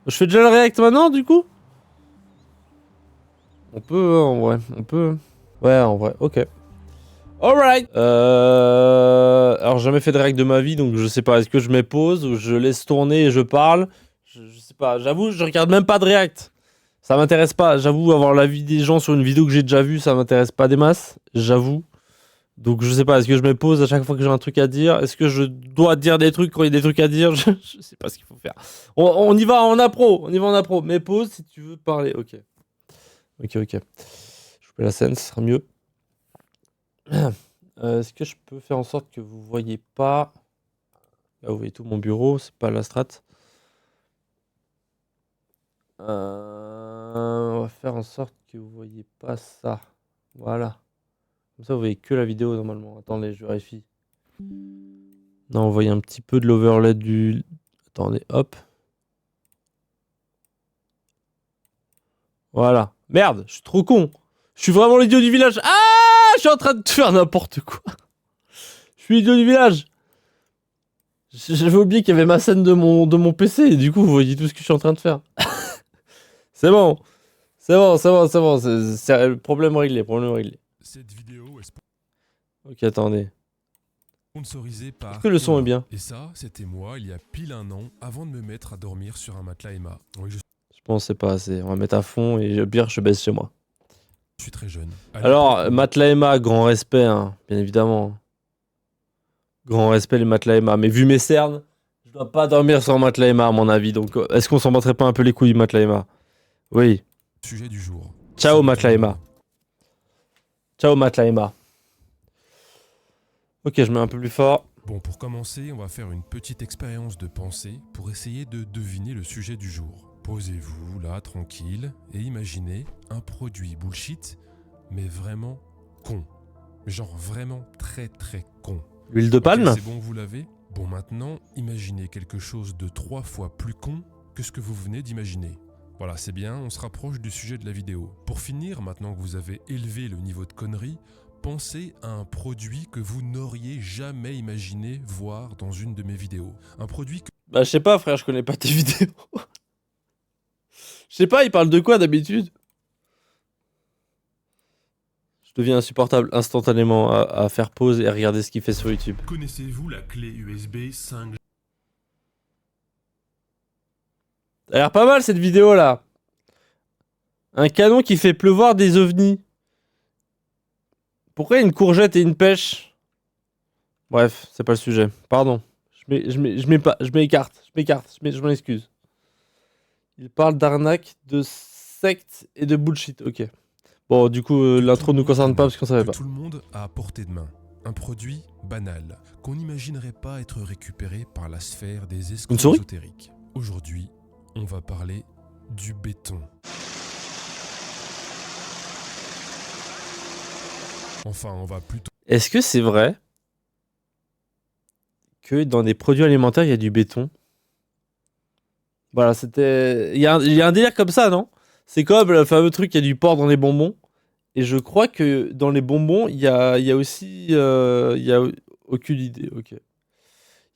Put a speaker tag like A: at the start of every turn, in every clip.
A: Je fais déjà le react maintenant, du coup? On peut, en vrai, on peut. Ouais, en vrai, ok. Alright. Alors, j'ai jamais fait de react de ma vie, donc je sais pas. Est-ce que je mets pause ou je laisse tourner et je parle? Je sais pas. J'avoue, je regarde même pas de react. Ça m'intéresse pas. J'avoue, avoir l'avis des gens sur une vidéo que j'ai déjà vue, ça m'intéresse pas des masses. J'avoue. Donc, je sais pas. Est-ce que je mets pause à chaque fois que j'ai un truc à dire? Est-ce que je dois dire des trucs quand il y a des trucs à dire? Je sais pas ce qu'il faut faire. On y va en appro. On y va en appro. Mets pause si tu veux parler. Ok. Ok, ok. Je coupe la scène, ce sera mieux. Est-ce que je peux faire en sorte que vous voyez pas... Là, vous voyez tout mon bureau, c'est pas la strat. On va faire en sorte que vous voyez pas ça. Voilà. Comme ça, vous voyez que la vidéo normalement. Attendez, je vérifie. Non, on voit un petit peu de l'overlay du... Attendez, hop. Voilà. Merde, je suis trop con. Je suis vraiment l'idiot du village. Ah, je suis en train de faire n'importe quoi. Je suis l'idiot du village. J'avais oublié qu'il y avait ma scène de mon PC et du coup, vous voyez tout ce que je suis en train de faire. C'est bon. C'est bon, c'est bon, c'est bon. C'est le problème réglé, problème réglé.
B: Cette vidéo est
A: Ok, attendez.
B: sponsorisée par
A: Est-ce que le son est
B: Emma.
A: bien?
B: Et ça, c'était moi il y a pile un an avant de me mettre à dormir sur un matelas Emma. Oui, je
A: Je pense que c'est pas assez. On va mettre à fond et pire, je baisse chez moi.
B: suis très jeune. À
A: Alors,
B: l'époque où-
A: matelas Emma, grand respect, hein, bien évidemment. Grand respect, les matelas Emma. Mais vu mes cernes, je dois pas dormir sur un matelas Emma, à mon avis. Donc, est-ce qu'on s'en battrait pas un peu les couilles, matelas Emma? Oui.
B: Sujet du jour.
A: Ciao,
B: Salut
A: matelas
B: tout le
A: Emma.
B: monde.
A: Ciao, matelas Emma. Ok, je mets un peu plus fort.
B: Bon, pour commencer, on va faire une petite expérience de pensée pour essayer de deviner le sujet du jour. Posez-vous là, tranquille, et imaginez un produit bullshit, mais vraiment con. Genre vraiment très très con.
A: L'huile de
B: Ok,
A: palme?
B: c'est bon, vous l'avez? Bon, maintenant, imaginez quelque chose de 3 fois plus con que ce que vous venez d'imaginer. Voilà, c'est bien, on se rapproche du sujet de la vidéo. Pour finir, maintenant que vous avez élevé le niveau de connerie, pensez à un produit que vous n'auriez jamais imaginé voir dans une de mes vidéos. Un produit que...
A: Bah, je sais pas, frère, je connais pas tes vidéos. Je sais pas, il parle de quoi d'habitude? Je deviens insupportable instantanément à faire pause et à regarder ce qu'il fait sur YouTube.
B: Connaissez-vous la clé USB 5G?
A: Ça a l'air pas mal cette vidéo là. Un canon qui fait pleuvoir des ovnis. Pourquoi une courgette et une pêche? Bref, c'est pas le sujet. Pardon. Je m'écarte. Je m'en excuse. Il parle d'arnaque, de secte et de bullshit. Ok. Bon, du coup, l'intro nous concerne pas parce qu'on savait
B: que
A: pas.
B: tout le monde a à portée de main. Un produit banal, qu'on n'imaginerait pas être récupéré par la sphère des escrocs
A: souris
B: ésotériques. Aujourd'hui, on va parler du béton. Enfin, on va plutôt...
A: Est-ce que c'est vrai que dans des produits alimentaires, il y a du béton? Voilà, c'était... il y a un délire comme ça, non? C'est comme le fameux truc, il y a du porc dans les bonbons. Et je crois que dans les bonbons, il y a aussi... il y a aucune idée, ok.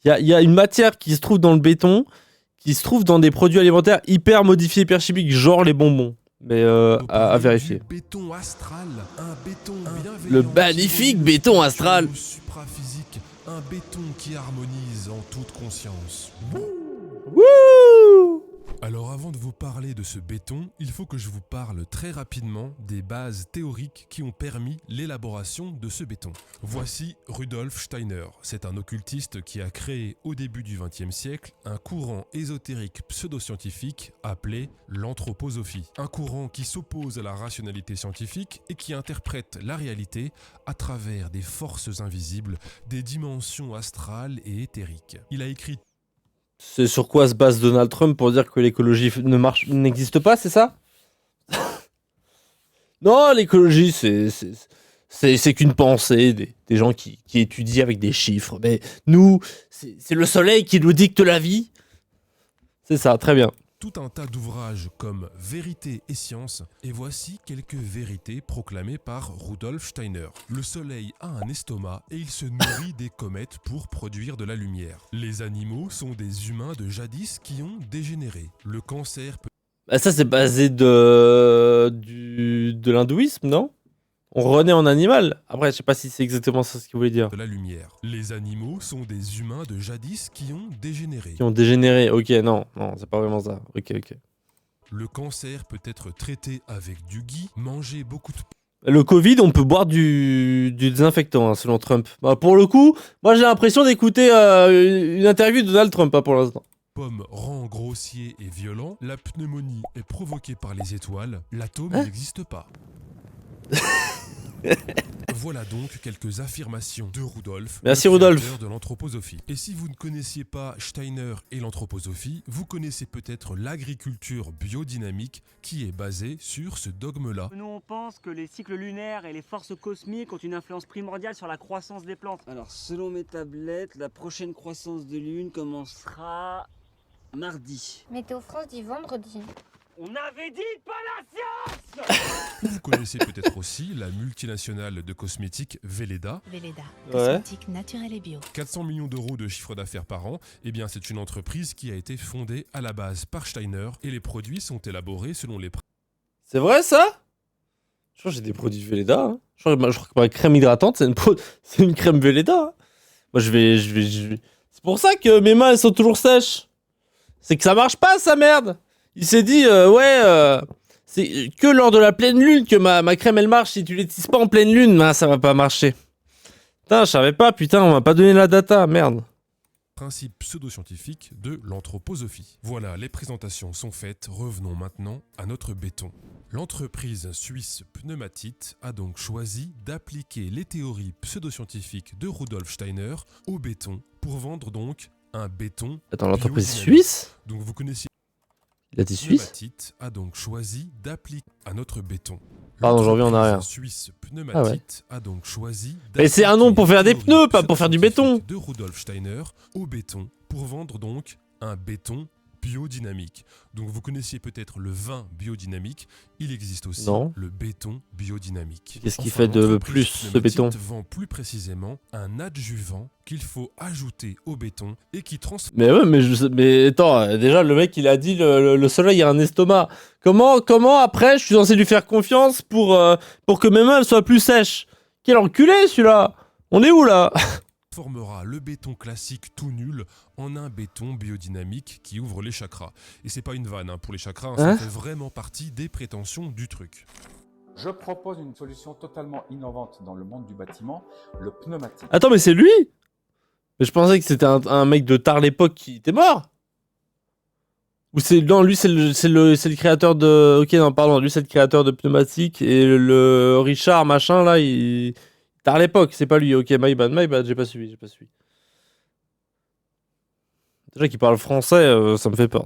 A: Il y a une matière qui se trouve dans le béton, qui se trouve dans des produits alimentaires hyper modifiés, hyper chimiques, genre les bonbons. Mais à
B: parler
A: vérifier.
B: du béton astral, un béton bienveillant.
A: Le magnifique béton astral.
B: Supraphysique, un béton qui harmonise en toute conscience.
A: Wouh!
B: Alors avant de vous parler de ce béton, il faut que je vous parle très rapidement des bases théoriques qui ont permis l'élaboration de ce béton. Voici Rudolf Steiner. C'est un occultiste qui a créé au début du XXe siècle un courant ésotérique pseudo-scientifique appelé l'anthroposophie. Un courant qui s'oppose à la rationalité scientifique et qui interprète la réalité à travers des forces invisibles, des dimensions astrales et éthériques. Il a écrit...
A: C'est sur quoi se base Donald Trump pour dire que l'écologie n'existe pas, c'est ça? Non, l'écologie, c'est qu'une pensée des gens qui étudient avec des chiffres. Mais nous, c'est le soleil qui nous dicte la vie. C'est ça, très bien.
B: tout un tas d'ouvrages comme Vérité et Science, et voici quelques vérités proclamées par Rudolf Steiner. Le soleil a un estomac et il se nourrit des comètes pour produire de la lumière. Les animaux sont des humains de jadis qui ont dégénéré. Le cancer peut
A: Bah, ça, c'est basé de l'hindouisme, non? On renaît en animal. Après, je sais pas si c'est exactement ça ce qu'il voulait dire.
B: de la lumière. Les animaux sont des humains de jadis qui ont dégénéré.
A: Qui ont dégénéré. Ok, non, c'est pas vraiment ça. Ok.
B: Le cancer peut être traité avec du ghee, manger beaucoup de
A: Le Covid, on peut boire du désinfectant, hein, selon Trump. Bah, pour le coup, moi j'ai l'impression d'écouter une interview de Donald Trump, hein, pour l'instant.
B: pommes rend grossier et violent. La pneumonie est provoquée par les étoiles. L'atome
A: Hein
B: n'existe pas. Voilà donc quelques affirmations de Rudolf,
A: Merci,
B: le
A: Rudolf.
B: créateur de l'anthroposophie. Et si vous ne connaissiez pas Steiner et l'anthroposophie, vous connaissez peut-être l'agriculture biodynamique qui est basée sur ce dogme-là.
C: Nous, on pense que les cycles lunaires et les forces cosmiques ont une influence primordiale sur la croissance des plantes.
D: Alors, selon mes tablettes, la prochaine croissance de lune commencera mardi.
E: Météo France dit vendredi.
C: On avait dit pas la science.
B: Vous connaissez peut-être aussi la multinationale de cosmétiques Velleda.
F: Velleda,
A: Ouais.
F: cosmétique naturel et bio.
B: 400 millions d'euros de chiffre d'affaires par an, eh bien c'est une entreprise qui a été fondée à la base par Steiner et les produits sont élaborés selon les
A: C'est vrai ça? Je crois que j'ai des produits Velleda. Hein. Je crois que ma crème hydratante, c'est une crème Velleda. Hein. Moi, je vais. C'est pour ça que mes mains, elles sont toujours sèches. C'est que ça marche pas, sa merde. Il s'est dit, c'est que lors de la pleine lune que ma crème, elle marche. Si tu l'utilises pas en pleine lune, bah, ça va pas marcher. Putain, je savais pas, putain, on m'a pas donné la data, merde.
B: principes pseudo-scientifiques de l'anthroposophie. Voilà, les présentations sont faites, revenons maintenant à notre béton. L'entreprise suisse Pneumatite a donc choisi d'appliquer les théories pseudo-scientifiques de Rudolf Steiner au béton pour vendre donc un béton
A: Attends, l'entreprise
B: biodynamique.
A: suisse?
B: Donc vous connaissiez
A: Il a dit suisse?
B: Pneumatite a donc choisi d'appliquer à notre béton.
A: Pardon, j'en reviens en
B: L'entreprise
A: arrière.
B: suisse Pneumatite a donc choisi
A: Mais c'est un nom pour faire des
B: d'appliquer les
A: pneus, pas pour faire du béton.
B: de Rudolf Steiner au béton pour vendre donc un béton biodynamique. Donc vous connaissiez peut-être le vin biodynamique, il existe aussi
A: Non.
B: le béton biodynamique.
A: Qu'est-ce qui
B: Enfin,
A: fait de
B: l'entreprise
A: plus, ce
B: Pneumatite
A: béton?
B: vend plus précisément un adjuvant qu'il faut ajouter au béton et qui transforme
A: Mais ouais, mais attends, déjà le mec il a dit le soleil a un estomac. Comment après je suis censé lui faire confiance pour que mes mains elles soient plus sèches? Quel enculé celui-là? On est où là?
B: formera le béton classique tout nul en un béton biodynamique qui ouvre les chakras. Et c'est pas une vanne hein, pour les chakras, hein,
A: Hein
B: ça fait vraiment partie des prétentions du truc.
G: Je propose une solution totalement innovante dans le monde du bâtiment, le pneumatique.
A: Attends, mais c'est lui? Mais je pensais que c'était un mec de tard l'époque qui était mort. Ou c'est non, lui c'est le créateur de. Ok, non, pardon, lui c'est le créateur de pneumatique et le Richard machin là, il tard l'époque, c'est pas lui. Ok, my bad, j'ai pas suivi. Déjà qu'il parle français, ça me fait peur.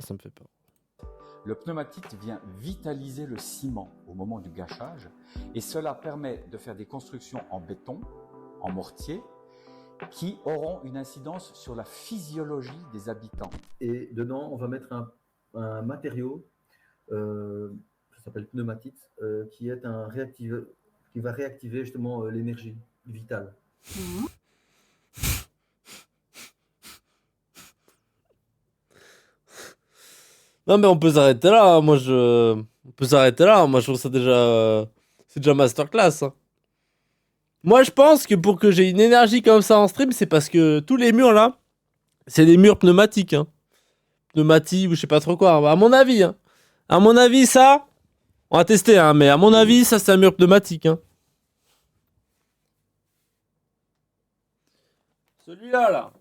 G: Le pneumatique vient vitaliser le ciment au moment du gâchage et cela permet de faire des constructions en béton, en mortier, qui auront une incidence sur la physiologie des habitants.
H: Et dedans, on va mettre un matériau, ça s'appelle pneumatite, qui est qui va réactiver justement l'énergie vitale.
A: Non mais on peut s'arrêter là. Hein. On peut s'arrêter là. Moi je trouve ça déjà, c'est déjà masterclass. Hein. Moi je pense que pour que j'ai une énergie comme ça en stream, c'est parce que tous les murs là, c'est des murs pneumatiques. Hein. Pneumatiques ou je sais pas trop quoi. À mon avis, hein. À mon avis ça, on va tester. Hein, mais à mon avis ça c'est un mur pneumatique. Hein. Celui-là là.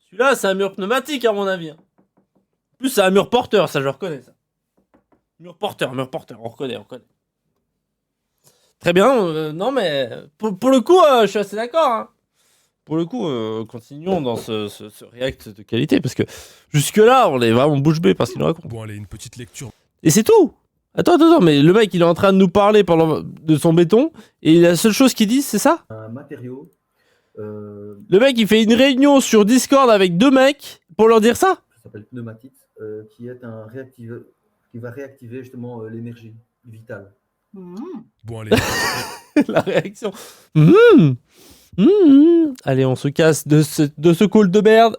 A: Celui-là c'est un mur pneumatique à mon avis. Hein. En plus, c'est un mur porteur, ça je le reconnais. Ça. Mur porteur, on reconnaît. Très bien, non mais pour le coup, je suis assez d'accord. Hein. Pour le coup, continuons dans ce react de qualité, parce que jusque-là, on est vraiment bouche bée parce qu'il nous raconte.
B: Bon allez, une petite lecture.
A: Et c'est tout. Attends, mais le mec, il est en train de nous parler de son béton, et la seule chose qu'il dit, c'est ça?
H: Un matériau,
A: Le mec, il fait une réunion sur Discord avec deux mecs pour leur dire ça?
H: ça s'appelle pneumatite, qui est un réactive, qui va réactiver justement l'énergie vitale.
B: Bon, allez,
A: La réaction. Allez, on se casse de ce call de merde.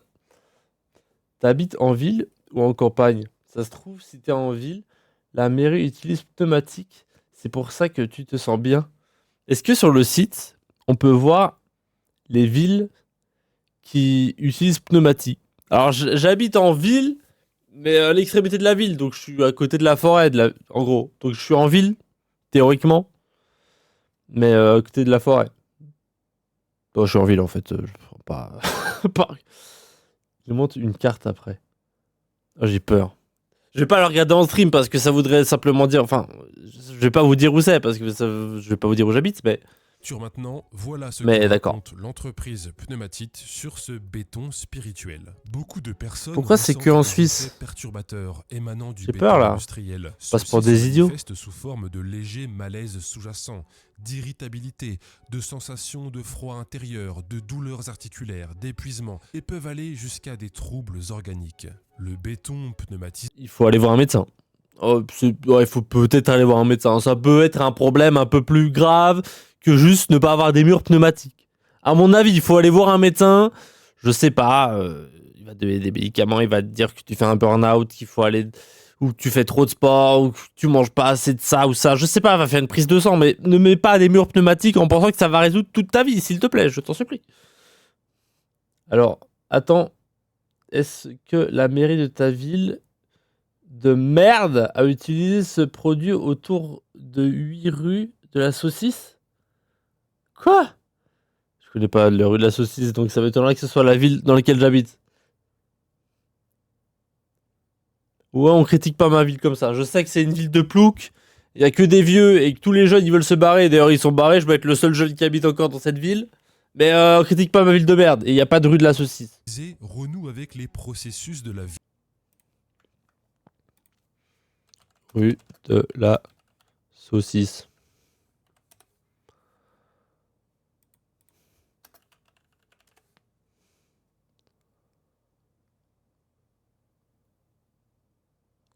A: T'habites en ville ou en campagne? Ça se trouve, si t'es en ville, la mairie utilise pneumatique. C'est pour ça que tu te sens bien. Est-ce que sur le site, on peut voir les villes qui utilisent pneumatique? Alors, j'habite en ville, mais à l'extrémité de la ville. Donc, je suis à côté de la forêt, en gros. Donc, je suis en ville, théoriquement, mais à côté de la forêt. Bon, je suis en ville, en fait. Je prends pas... Je monte une carte après. Oh, j'ai peur. Je vais pas le regarder en stream parce que ça voudrait simplement dire... Enfin, je vais pas vous dire où c'est parce que je vais pas vous dire où j'habite, mais...
B: maintenant, voilà ce
A: Mais
B: que
A: d'accord.
B: raconte l'entreprise Pneumatite sur ce béton spirituel. Beaucoup de personnes
A: Pourquoi c'est
B: ressentent
A: que en
B: des
A: Suisse?
B: effets perturbateurs émanant du
A: J'ai
B: béton
A: peur, là.
B: industriel.
A: Passe pour
B: Ceux-ci
A: des
B: se
A: idiots.
B: manifestent sous forme de léger malaise sous-jacent, d'irritabilité, de sensations de froid intérieur, de douleurs articulaires, d'épuisement et peuvent aller jusqu'à des troubles organiques. Le béton pneumatique
A: Il faut aller voir un médecin. Oh, ouais, il faut peut-être aller voir un médecin. Ça peut être un problème un peu plus grave que juste ne pas avoir des murs pneumatiques. À mon avis, il faut aller voir un médecin. Je sais pas. Il va te donner des médicaments. Il va te dire que tu fais un burn-out, qu'il faut aller... Ou que tu fais trop de sport, ou que tu manges pas assez de ça ou ça. Je sais pas, il va faire une prise de sang. Mais ne mets pas des murs pneumatiques en pensant que ça va résoudre toute ta vie, s'il te plaît. Je t'en supplie. Alors, attends. Est-ce que la mairie de ta ville de merde a utilisé ce produit autour de 8 rues de la saucisse? Quoi? Je connais pas la rue de la saucisse, donc ça m'étonnerait que ce soit la ville dans laquelle j'habite. Ouais, on critique pas ma ville comme ça. Je sais que c'est une ville de plouc, il y a que des vieux et que tous les jeunes ils veulent se barrer. D'ailleurs, ils sont barrés, je vais être le seul jeune qui habite encore dans cette ville. Mais on critique pas ma ville de merde et il y a pas de rue de la saucisse.
B: renoue avec les processus de la vie.
A: Rue de la saucisse.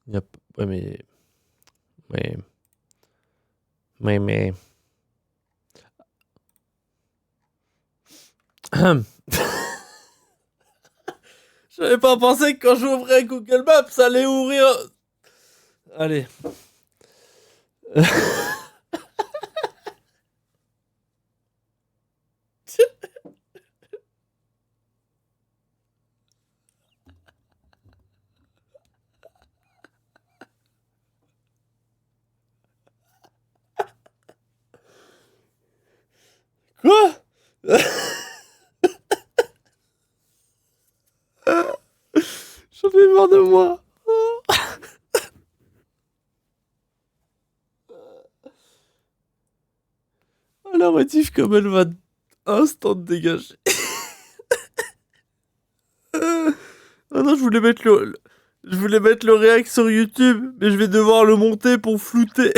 A: Y a... Ouais, mais... Ouais. Mais... J'avais pas pensé que quand j'ouvrais Google Maps, ça allait ouvrir... Allez. Quoi? J'en ai marre de moi. Oh, la rediff comme elle va instant dégager. Oh non, je voulais mettre le réact sur YouTube, mais je vais devoir le monter pour flouter.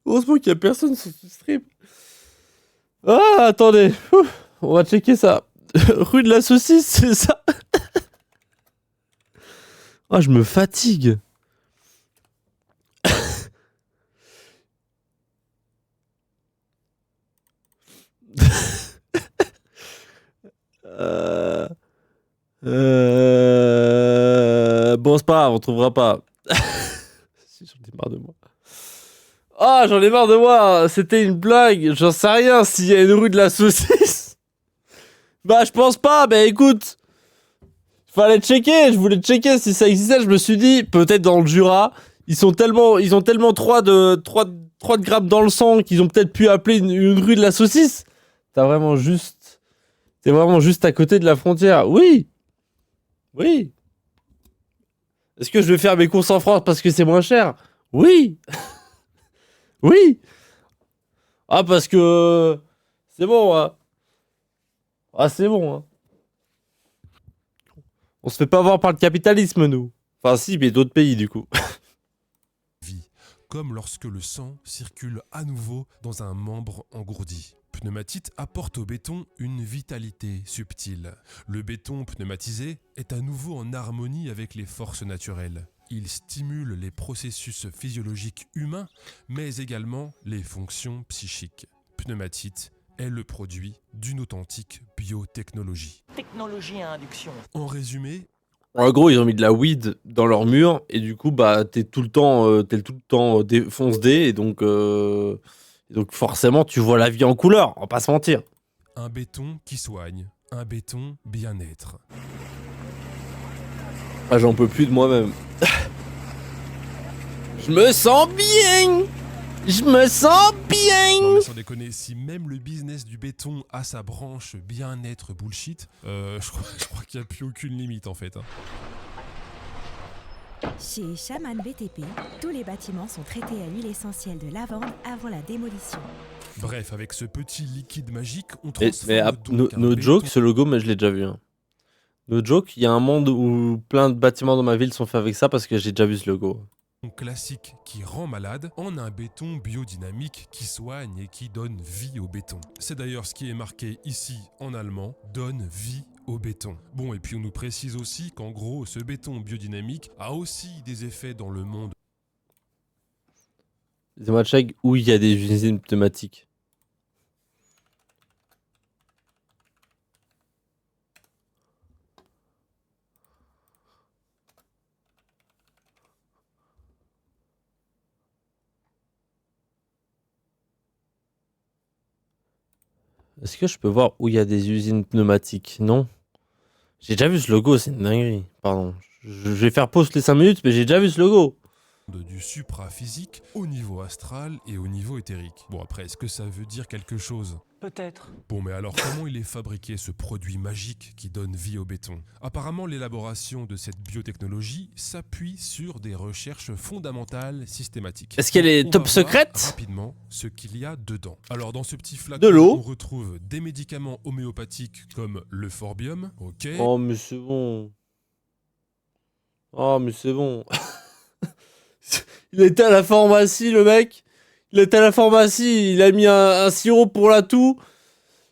A: Heureusement qu'il y a personne sur ce stream. Ah, attendez. Ouf, on va checker ça. Rue de la saucisse, c'est ça? Ah, je me fatigue. Bon, c'est pas grave, on trouvera pas. Si, j'en ai marre de moi. Ah, j'en ai marre de moi. C'était une blague. J'en sais rien s'il y a une rue de la saucisse. Bah, je pense pas. Bah, écoute. Fallait checker. Je voulais checker si ça existait. Je me suis dit, peut-être dans le Jura, ils ont tellement 3 de grammes dans le sang qu'ils ont peut-être pu appeler une rue de la saucisse. T'es vraiment juste à côté de la frontière. Oui. Oui. Est-ce que je vais faire mes courses en France parce que c'est moins cher? Oui. Oui. Ah, parce que c'est bon, hein. Ah, c'est bon, hein. On se fait pas avoir par le capitalisme, nous. Enfin, si, mais d'autres pays, du coup.
B: Comme lorsque le sang circule à nouveau dans un membre engourdi. pneumatite apporte au béton une vitalité subtile. Le béton pneumatisé est à nouveau en harmonie avec les forces naturelles. Il stimule les processus physiologiques humains, mais également les fonctions psychiques. Pneumatite est le produit d'une authentique biotechnologie.
E: Technologie à induction.
B: En résumé,
A: En gros, ils ont mis de la weed dans leur mur et du coup, bah, t'es tout le temps fonce D et donc forcément, tu vois la vie en couleur, on va pas se mentir.
B: un béton qui soigne, un béton bien-être.
A: Ah, j'en peux plus de moi-même. Je me sens bien. Je me sens bien.
B: Non mais sans déconner, si même le business du béton a sa branche bien-être bullshit, je crois qu'il n'y a plus aucune limite en fait.
F: Chez Shaman BTP, tous les bâtiments sont traités à l'huile essentielle de lavande avant la démolition.
B: Bref, avec ce petit liquide magique, on
A: Mais
B: transforme donc un
A: no
B: béton...
A: joke, ce logo, mais je l'ai déjà vu. Hein. No joke, il y a un monde où plein de bâtiments dans ma ville sont faits avec ça parce que j'ai déjà vu ce logo.
B: classique qui rend malade en un béton biodynamique qui soigne et qui donne vie au béton. C'est d'ailleurs ce qui est marqué ici en allemand, donne vie au béton. Bon, et puis on nous précise aussi qu'en gros, ce béton biodynamique a aussi des effets dans le monde.
A: Dis-moi, check où il y a des usines pneumatiques. Est-ce que je peux voir où il y a des usines pneumatiques? Non. J'ai déjà vu ce logo, c'est une dinguerie. Pardon. Je vais faire pause les 5 minutes, mais j'ai déjà vu ce logo.
B: Du supraphysique au niveau astral et au niveau éthérique. Bon après, est-ce que ça veut dire quelque chose?
E: Peut-être.
B: Bon mais alors comment il est fabriqué ce produit magique qui donne vie au béton? Apparemment l'élaboration de cette biotechnologie s'appuie sur des recherches fondamentales systématiques.
A: Est-ce qu'elle est
B: On
A: top
B: va voir
A: secrète?
B: rapidement ce qu'il y a dedans. Alors dans ce petit flacon,
A: De l'eau.
B: on retrouve des médicaments homéopathiques comme le forbium, ok.
A: Oh, mais c'est bon. Oh, mais c'est bon. Il était à la pharmacie, le mec. Il était à la pharmacie, il a mis un sirop pour la toux.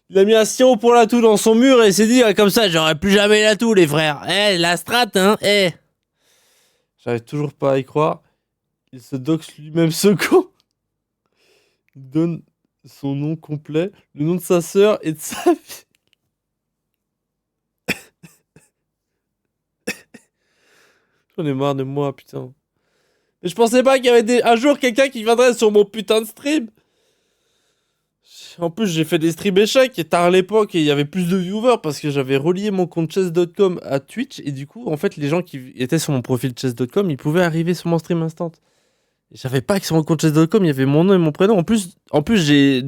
A: Il a mis un sirop pour la toux dans son mur et il s'est dit, ah, comme ça, j'aurai plus jamais la toux, les frères. Eh, la strat, hein, eh. J'arrive toujours pas à y croire. Il se doxe lui-même ce con. Il donne son nom complet, le nom de sa sœur et de sa fille. J'en ai marre de moi, putain. Mais je pensais pas qu'il y avait un jour quelqu'un qui viendrait sur mon putain de stream. En plus, j'ai fait des streams échecs et tard à l'époque et il y avait plus de viewers parce que j'avais relié mon compte chess.com à Twitch et du coup, en fait, les gens qui étaient sur mon profil chess.com, ils pouvaient arriver sur mon stream instant. Et j'avais pas que sur mon compte chess.com, il y avait mon nom et mon prénom. En plus, je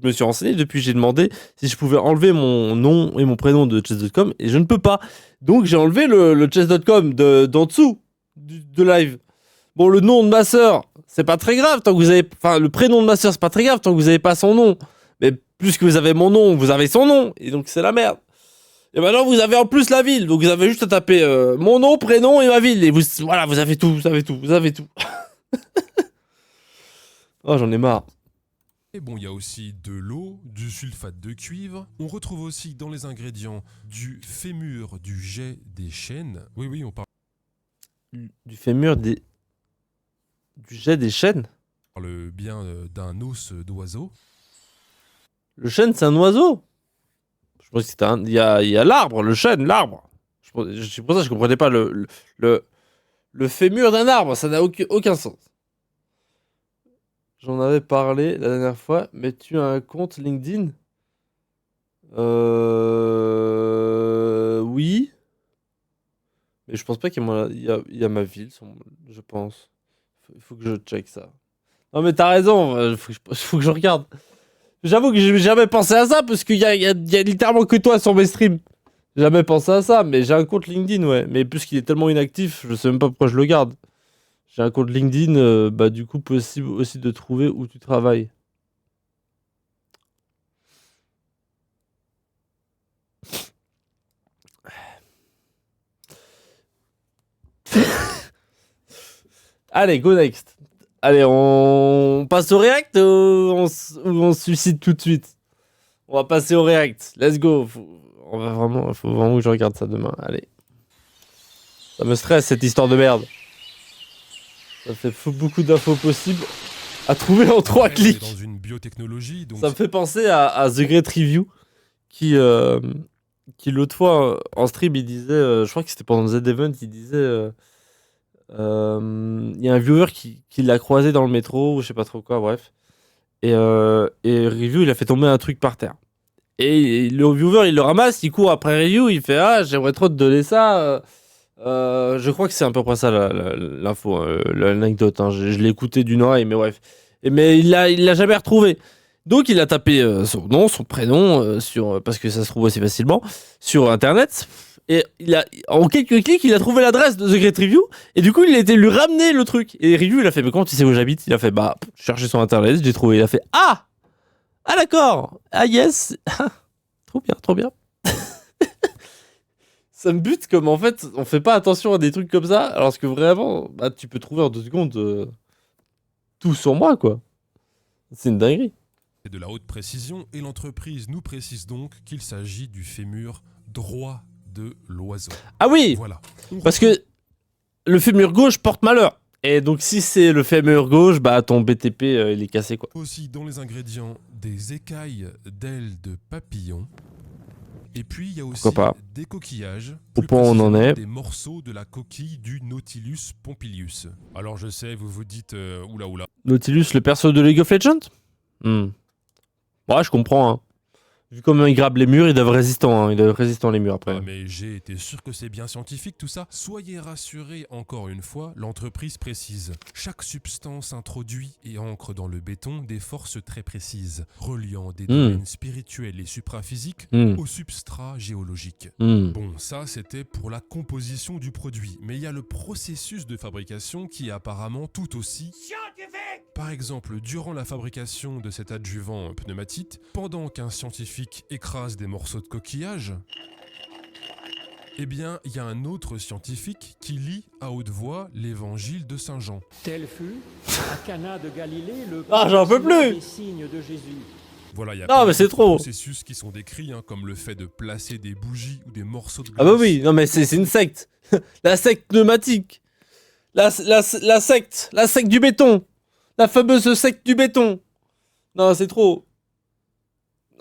A: me suis renseigné depuis, j'ai demandé si je pouvais enlever mon nom et mon prénom de chess.com et je ne peux pas. Donc, j'ai enlevé le chess.com d'en dessous de live. Bon, le nom de ma sœur, c'est pas très grave tant que vous avez... Enfin, le prénom de ma sœur, c'est pas très grave tant que vous avez pas son nom. Mais plus que vous avez mon nom, vous avez son nom. Et donc, c'est la merde. Et maintenant, vous avez en plus la ville. Donc, vous avez juste à taper mon nom, prénom et ma ville. Et voilà, vous avez tout, vous avez tout, vous avez tout. Oh, j'en ai marre.
B: Et bon, il y a aussi de l'eau, du sulfate de cuivre. On retrouve aussi dans les ingrédients du fémur, du jet des chênes. Oui, on parle
A: Du fémur du jet des chênes.
B: bien d'un os d'oiseau.
A: Le chêne, c'est un oiseau. Je pense que c'était il y a l'arbre, le chêne, l'arbre. C'est pour ça que je comprenais pas le fémur d'un arbre. Ça n'a aucun sens. J'en avais parlé la dernière fois, mais tu as un compte LinkedIn? Oui. Mais je pense pas qu'il y a ma ville, je pense. Il faut que je check ça. Non mais t'as raison, faut que je regarde. J'avoue que j'ai jamais pensé à ça, parce qu'il y a littéralement que toi sur mes streams. J'ai jamais pensé à ça, mais j'ai un compte LinkedIn, ouais. Mais puisqu'il est tellement inactif, je sais même pas pourquoi je le garde. J'ai un compte LinkedIn, bah du coup possible aussi de trouver où tu travailles. Allez, go next. Allez, on passe au react ou on se suicide tout de suite? On va passer au React. Let's go. Faut vraiment que je regarde ça demain. Allez. Ça me stresse cette histoire de merde. Ça fait beaucoup d'infos possibles à trouver en 3 clics.
B: Dans une biotechnologie, donc
A: Ça me fait penser à The Great Review qui l'autre fois en stream il disait, je crois que c'était pendant The Event, il disait il y a un viewer qui l'a croisé dans le métro ou je sais pas trop quoi, bref. Et Review il a fait tomber un truc par terre. Et le viewer il le ramasse, il court après Review, il fait ah j'aimerais trop te donner ça. Je crois que c'est à peu près ça l'info, l'anecdote. Hein. Je l'ai écouté d'une oreille, mais bref. Mais il l'a jamais retrouvé. Donc il a tapé son nom, son prénom, parce que ça se trouve aussi facilement, sur internet. Et en quelques clics, il a trouvé l'adresse de The Great Review. Et du coup, il a été lui ramener le truc. Et Review, il a fait, mais comment tu sais où j'habite? Il a fait, bah, je cherchais sur internet, j'ai trouvé. Il a fait, ah d'accord, ah yes, trop bien, trop bien. Ça me bute comme en fait, on fait pas attention à des trucs comme ça, alors que vraiment, bah, tu peux trouver en 2 secondes tout sur moi, quoi. C'est une dinguerie.
B: de la haute précision et l'entreprise nous précise donc qu'il s'agit du fémur droit de l'oiseau.
A: Ah oui,
B: Voilà.
A: parce que le fémur gauche porte malheur. Et donc si c'est le fémur gauche, bah ton BTP il est cassé, quoi.
B: Aussi dans les ingrédients des écailles d'ailes de papillon. Et puis il y a aussi
A: Pourquoi pas.
B: des coquillages.
A: Au
B: plus
A: point où on en
B: précisément
A: est.
B: Des morceaux de la coquille du Nautilus pompilius. Alors je sais, vous vous dites oula.
A: Nautilus, le perso de League of Legends. Ouais, je comprends. Hein. Vu comment ils grabbent les murs, ils doivent résistants. Ils doivent résistants les murs après.
B: Ah, mais j'ai été sûr que c'est bien scientifique tout ça. Soyez rassurés encore une fois, l'entreprise précise. Chaque substance introduit et ancre dans le béton des forces très précises, reliant des domaines spirituels et supraphysiques au substrat géologique. Bon, ça c'était pour la composition du produit, mais il y a le processus de fabrication qui est apparemment tout aussi scientifique. Par exemple, durant la fabrication de cet adjuvant pneumatite, pendant qu'un scientifique écrase des morceaux de coquillage, eh bien, il y a un autre scientifique qui lit à haute voix l'évangile de Saint Jean.
I: Tel fut, à Cana de Galilée, le
A: Ah, j'en peux plus.
I: des signes de Jésus.
B: Voilà, il y a
A: Non, mais c'est trop.
B: processus qui sont décrits, hein, comme le fait de placer des bougies ou des morceaux de glace.
A: Ah bah oui, non mais c'est une secte. La secte pneumatique. La secte du béton. La fameuse secte du béton. Non, c'est trop.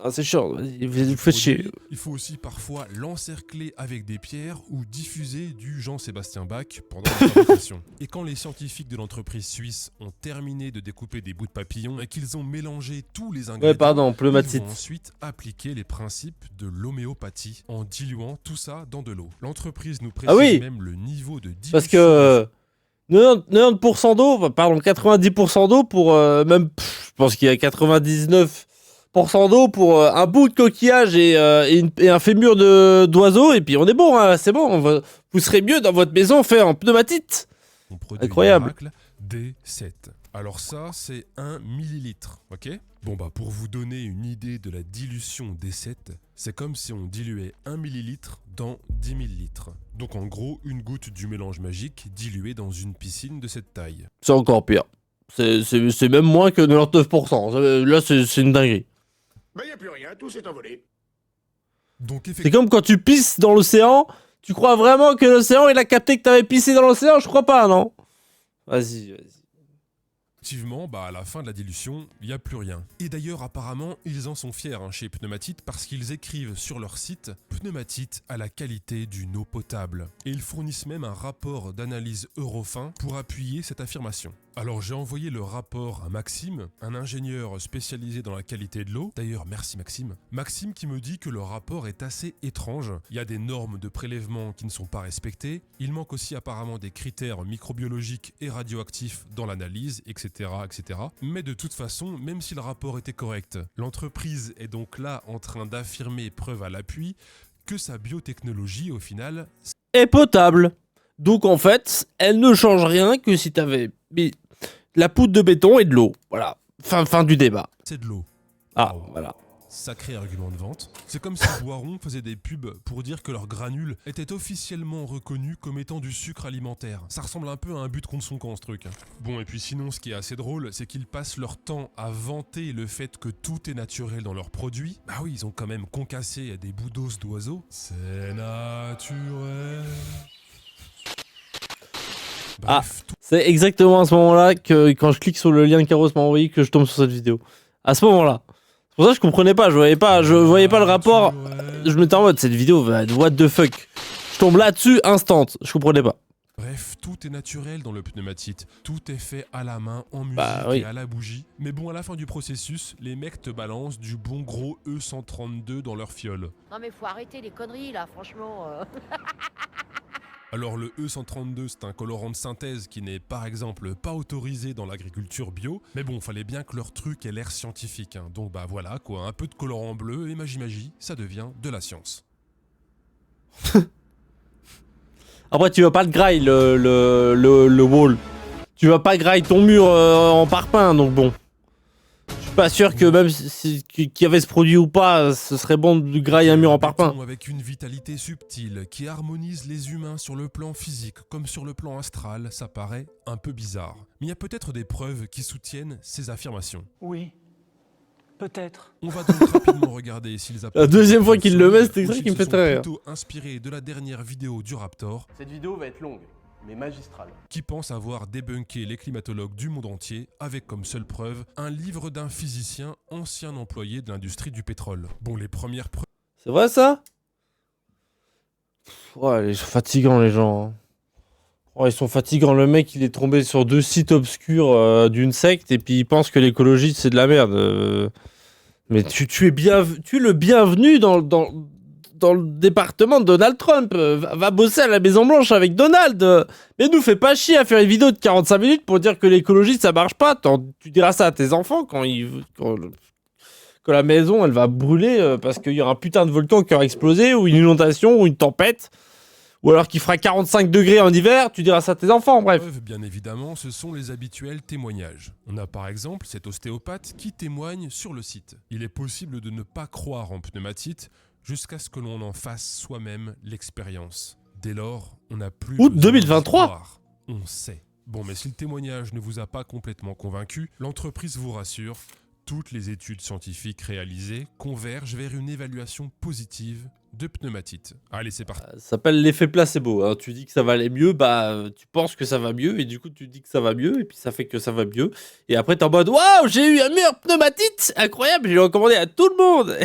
A: Ah, c'est chiant, vous faites chier.
B: Il faut aussi parfois l'encercler avec des pierres ou diffuser du Jean-Sébastien Bach pendant la fabrication. Et quand les scientifiques de l'entreprise suisse ont terminé de découper des bouts de papillon et qu'ils ont mélangé tous les ingrédients,
A: Ouais, pardon,
B: ils
A: pneumatite.
B: vont ensuite appliquer les principes de l'homéopathie en diluant tout ça dans de l'eau. L'entreprise nous précise même le niveau de dilution.
A: Parce que 90% d'eau, pardon, 90% d'eau pour même, je pense qu'il y a 99% d'eau pour un bout de coquillage et un fémur d'oiseau, et puis on est bon, hein, c'est bon, vous serez mieux dans votre maison fait en pneumatite. Incroyable.
B: D7. Alors ça, c'est 1 millilitre, ok? Bon bah pour vous donner une idée de la dilution D7, c'est comme si on diluait 1 millilitre dans 10 000 litres. Donc en gros, une goutte du mélange magique diluée dans une piscine de cette taille.
A: C'est encore pire. C'est même moins que 99%. Là, c'est une dinguerie.
J: Ben y a plus rien, tout s'est envolé.
B: Donc
A: C'est comme quand tu pisses dans l'océan, tu crois vraiment que l'océan il a capté que t'avais pissé dans l'océan? Je crois pas, non? Vas-y.
B: Effectivement, bah à la fin de la dilution, il n'y a plus rien. Et d'ailleurs, apparemment, ils en sont fiers chez Pneumatite parce qu'ils écrivent sur leur site « Pneumatite a la qualité d'une eau potable ». Et ils fournissent même un rapport d'analyse Eurofin pour appuyer cette affirmation. Alors j'ai envoyé le rapport à Maxime, un ingénieur spécialisé dans la qualité de l'eau. D'ailleurs, merci Maxime. Maxime qui me dit que le rapport est assez étrange. Il y a des normes de prélèvement qui ne sont pas respectées. Il manque aussi apparemment des critères microbiologiques et radioactifs dans l'analyse, etc., etc. Mais de toute façon, même si le rapport était correct, l'entreprise est donc là en train d'affirmer, preuve à l'appui, que sa biotechnologie, au final,
A: est potable. Donc en fait, elle ne change rien que si t'avais mis la poudre de béton et de l'eau. Voilà. Fin du débat.
B: c'est de l'eau.
A: Ah, voilà.
B: Sacré argument de vente. C'est comme si Boiron faisait des pubs pour dire que leurs granules étaient officiellement reconnus comme étant du sucre alimentaire. Ça ressemble un peu à un but contre son camp, ce truc. Bon, et puis sinon, ce qui est assez drôle, c'est qu'ils passent leur temps à vanter le fait que tout est naturel dans leurs produits. Bah oui, ils ont quand même concassé des bouts d'os d'oiseaux. C'est naturel. Bref,
A: C'est exactement à ce moment-là que quand je clique sur le lien que Carlos m'a envoyé que je tombe sur cette vidéo. À ce moment-là. C'est pour ça que je comprenais pas, je voyais pas le rapport. Je m'étais en mode cette vidéo, what the fuck. Je tombe là-dessus instant, je comprenais pas.
B: Bref, tout est naturel dans le pneumatite. Tout est fait à la main, en musique
A: oui.
B: et à la bougie. Mais bon, à la fin du processus, les mecs te balancent du bon gros E132 dans leur fiole.
K: Non mais faut arrêter les conneries là, franchement.
B: Alors le E132, c'est un colorant de synthèse qui n'est par exemple pas autorisé dans l'agriculture bio, mais bon, fallait bien que leur truc ait l'air scientifique, hein. Donc bah voilà quoi, un peu de colorant bleu et magie, ça devient de la science.
A: Après tu vas pas le graille le wall. Tu vas pas graille ton mur en parpaing, donc bon. Je suis pas sûr que même qu'il y avait ce produit ou pas, ce serait bon de grailler un mur en parpaing.
B: Avec une vitalité subtile qui harmonise les humains sur le plan physique comme sur le plan astral, ça paraît un peu bizarre. Mais il y a peut-être des preuves qui soutiennent ces affirmations.
I: Oui, peut-être.
B: On va donc rapidement regarder s'ils apportent...
A: La deuxième fois qu'il le met, c'est ça qui me fait très rire.
B: Plutôt inspiré de la dernière vidéo du Raptor.
L: Cette vidéo va être longue, mais magistrale.
B: Qui pense avoir débunké les climatologues du monde entier avec comme seule preuve un livre d'un physicien ancien employé de l'industrie du pétrole. Bon, les premières preuves...
A: C'est vrai ça? Ouais, ils sont fatigants les gens. Oh, ils sont fatigants. Le mec, il est tombé sur 2 sites obscurs d'une secte et puis il pense que l'écologie c'est de la merde. Mais tu es le bienvenu dans le département de Donald Trump. Va bosser à la Maison Blanche avec Donald. Mais nous fais pas chier à faire une vidéo de 45 minutes pour dire que l'écologie ça marche pas. Tu diras ça à tes enfants quand la maison elle va brûler parce qu'il y aura un putain de volcan qui aura explosé ou une inondation ou une tempête. Ou alors qu'il fera 45 degrés en hiver, tu diras ça à tes enfants, bref.
B: Bien évidemment, ce sont les habituels témoignages. On a par exemple cet ostéopathe qui témoigne sur le site. Il est possible de ne pas croire en pneumatite jusqu'à ce que l'on en fasse soi-même l'expérience. Dès lors, on n'a plus...
A: Août 2023
B: On sait. Bon, mais si le témoignage ne vous a pas complètement convaincu, l'entreprise vous rassure, toutes les études scientifiques réalisées convergent vers une évaluation positive de pneumatite. Allez, c'est parti.
A: Ça s'appelle l'effet placebo. Hein. Tu dis que ça va aller mieux, tu penses que ça va mieux, et du coup tu dis que ça va mieux, et puis ça fait que ça va mieux. Et après t'es en mode waouh, j'ai eu un mur pneumatite, incroyable, j'ai recommandé à tout le monde.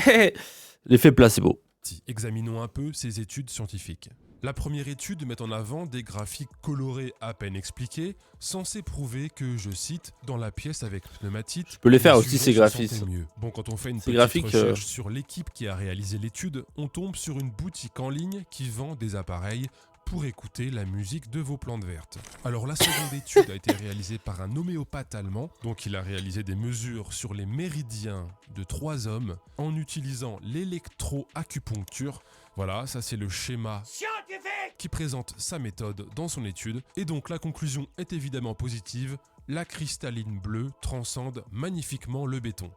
A: L'effet placebo.
B: Examinons un peu ces études scientifiques. La première étude met en avant des graphiques colorés à peine expliqués, censés prouver que, je cite, dans la pièce avec pneumatite... Je
A: peux les faire aussi ces graphiques.
B: Mieux. Bon, quand on fait une
A: ces
B: petite recherche sur l'équipe qui a réalisé l'étude, on tombe sur une boutique en ligne qui vend des appareils pour écouter la musique de vos plantes vertes. Alors la seconde étude a été réalisée par un homéopathe allemand, donc il a réalisé des mesures sur les méridiens de 3 hommes en utilisant l'électroacupuncture. Voilà, ça c'est le schéma scientifique qui présente sa méthode dans son étude. Et donc la conclusion est évidemment positive, la cristalline bleue transcende magnifiquement le béton.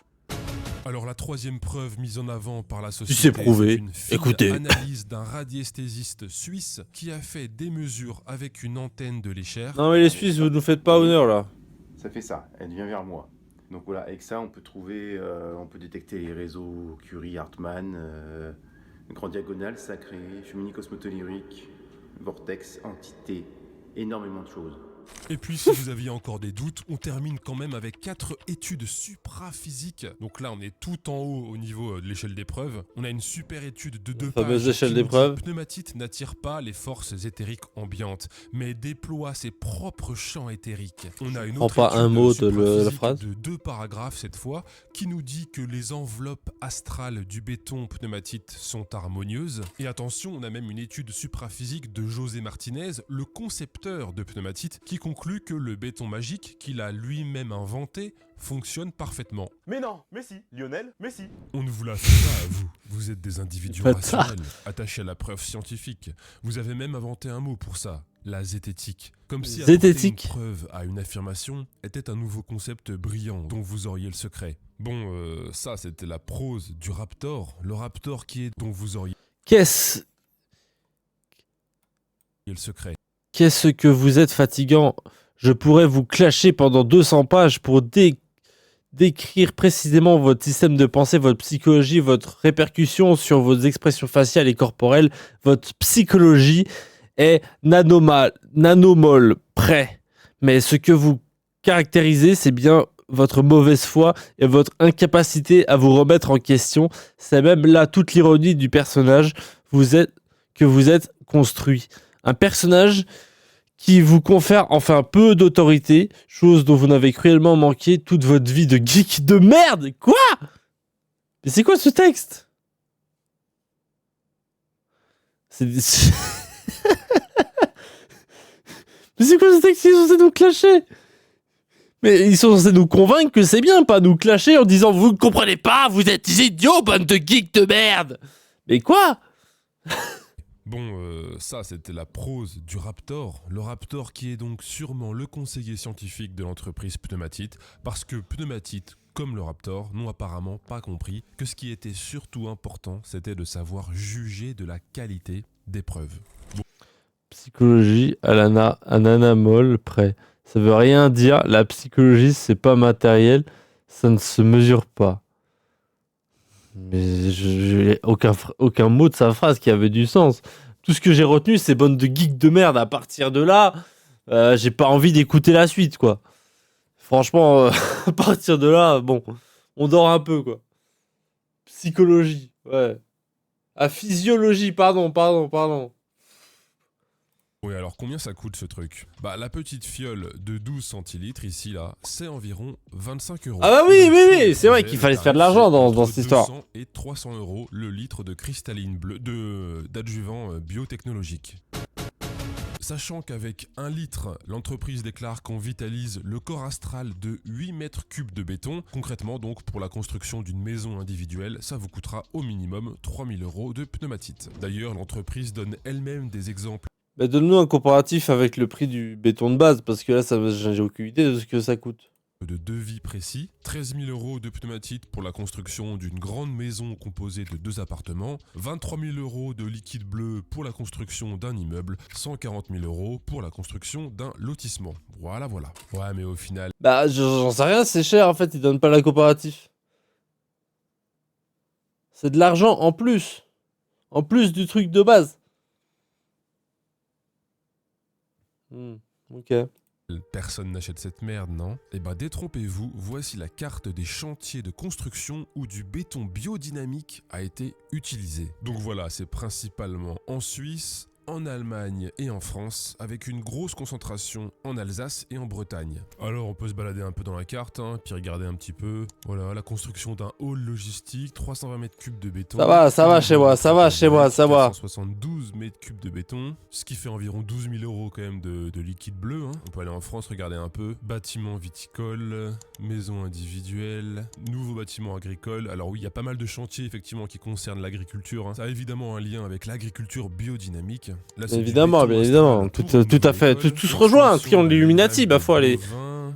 B: Alors la troisième preuve mise en avant par la société,
A: c'est prouvé.
B: une fine analyse d'un radiesthésiste suisse qui a fait des mesures avec une antenne de l'échelle.
A: Non mais les Suisses, vous nous faites pas honneur là.
L: Ça fait ça, elle vient vers moi. Donc voilà, avec ça on peut trouver, on peut détecter les réseaux Curie, Hartmann, grand diagonale, sacré, cheminée cosmotellurique, vortex, entité, énormément de choses.
B: Et puis si vous aviez encore des doutes, on termine quand même avec 4 études supraphysiques. Donc là on est tout en haut au niveau de l'échelle d'épreuve. On a une super étude de 2 pages.
A: Échelle d'épreuve.
B: Pneumatite n'attire pas les forces éthériques ambiantes, mais déploie ses propres champs éthériques. On a une autre
A: pas un mot
B: étude
A: de la phrase.
B: de 2 paragraphes cette fois, qui nous dit que les enveloppes astrales du béton pneumatite sont harmonieuses. Et attention, on a même une étude supraphysique de José Martinez, le concepteur de pneumatite, qui qui conclut que le béton magique qu'il a lui-même inventé fonctionne parfaitement.
M: Mais non, mais si, Lionel, mais si.
B: On ne vous la fait pas à vous. Vous êtes des individus
A: Bâtard.
B: rationnels, attachés à la preuve scientifique. Vous avez même inventé un mot pour ça, la zététique. Comme si apporter une
A: Zététique.
B: preuve à une affirmation était un nouveau concept brillant dont vous auriez le secret. Bon, ça c'était la prose du Raptor. Le Raptor qui est dont vous auriez
A: Qu'est-ce
B: le secret.
A: Qu'est-ce que vous êtes fatigant. Je pourrais vous clasher pendant 200 pages pour décrire précisément votre système de pensée, votre psychologie, votre répercussion sur vos expressions faciales et corporelles. Votre psychologie est nanomol près. Mais ce que vous caractérisez, c'est bien votre mauvaise foi et votre incapacité à vous remettre en question. C'est même là toute l'ironie du personnage que vous êtes construit. Un personnage qui vous confère enfin peu d'autorité, chose dont vous n'avez cruellement manqué toute votre vie de geek de merde. Quoi? Mais c'est quoi ce texte? Mais c'est quoi ce texte? Ils sont censés nous clasher. Mais ils sont censés nous convaincre que c'est bien, pas nous clasher en disant vous ne comprenez pas, vous êtes idiots, bande de geeks de merde. Mais quoi?
B: Bon, ça c'était la prose du Raptor. Le Raptor qui est donc sûrement le conseiller scientifique de l'entreprise Pneumatite, parce que Pneumatite, comme le Raptor, n'ont apparemment pas compris que ce qui était surtout important, c'était de savoir juger de la qualité des preuves. Bon.
A: Psychologie à nanamol près. Ça veut rien dire. La psychologie, c'est pas matériel. Ça ne se mesure pas. Mais j'ai aucun mot de sa phrase qui avait du sens. Tout ce que j'ai retenu, c'est bande de geeks de merde. À partir de là, j'ai pas envie d'écouter la suite, quoi. Franchement, à partir de là, bon, on dort un peu, quoi. Psychologie, ouais. Ah, physiologie, pardon.
B: Oui, alors combien ça coûte ce truc? Bah la petite fiole de 12 centilitres ici là, c'est environ 25 €.
A: Ah bah oui,
B: Donc,
A: oui,
B: sur
A: oui,
B: le
A: c'est vrai
B: projet,
A: qu'il fallait
B: le
A: se faire de
B: tarif,
A: l'argent
B: c'est
A: dans
B: entre
A: cette histoire.
B: 200 et 300 € le litre de cristalline bleue d'adjuvant biotechnologique. Sachant qu'avec 1 litre, l'entreprise déclare qu'on vitalise le corps astral de 8 mètres cubes de béton. Concrètement, donc, pour la construction d'une maison individuelle, ça vous coûtera au minimum 3000 € de pneumatite. D'ailleurs, l'entreprise donne elle-même des exemples.
A: Bah, donne-nous un comparatif avec le prix du béton de base, parce que là, j'ai aucune idée de ce que ça coûte.
B: De devis précis, 13 000 € de pneumatite pour la construction d'une grande maison composée de 2 appartements, 23 000 € de liquide bleu pour la construction d'un immeuble, 140 000 € pour la construction d'un lotissement. Voilà. Ouais, mais au final...
A: Bah, j'en sais rien, c'est cher en fait, ils donnent pas la comparatif. C'est de l'argent en plus. En plus du truc de base. Ok.
B: Personne n'achète cette merde, non? Eh ben détrompez-vous, voici la carte des chantiers de construction où du béton biodynamique a été utilisé. Donc voilà, c'est principalement en Suisse, en Allemagne et en France, avec une grosse concentration en Alsace et en Bretagne. Alors on peut se balader un peu dans la carte, puis regarder un petit peu. Voilà, la construction d'un hall logistique, 320 mètres cubes de béton.
A: Ça va chez moi, ça va.
B: 472 mètres cubes de béton, ce qui fait environ 12 000 € quand même de liquide bleu. On peut aller en France, regarder un peu. Bâtiments viticoles, maisons individuelles, nouveaux bâtiments agricoles. Alors oui, il y a pas mal de chantiers effectivement qui concernent l'agriculture. Ça a évidemment un lien avec l'agriculture biodynamique. Là,
A: bien évidemment, tout à fait, tout se rejoint, triangle d'Illuminati, bah faut aller.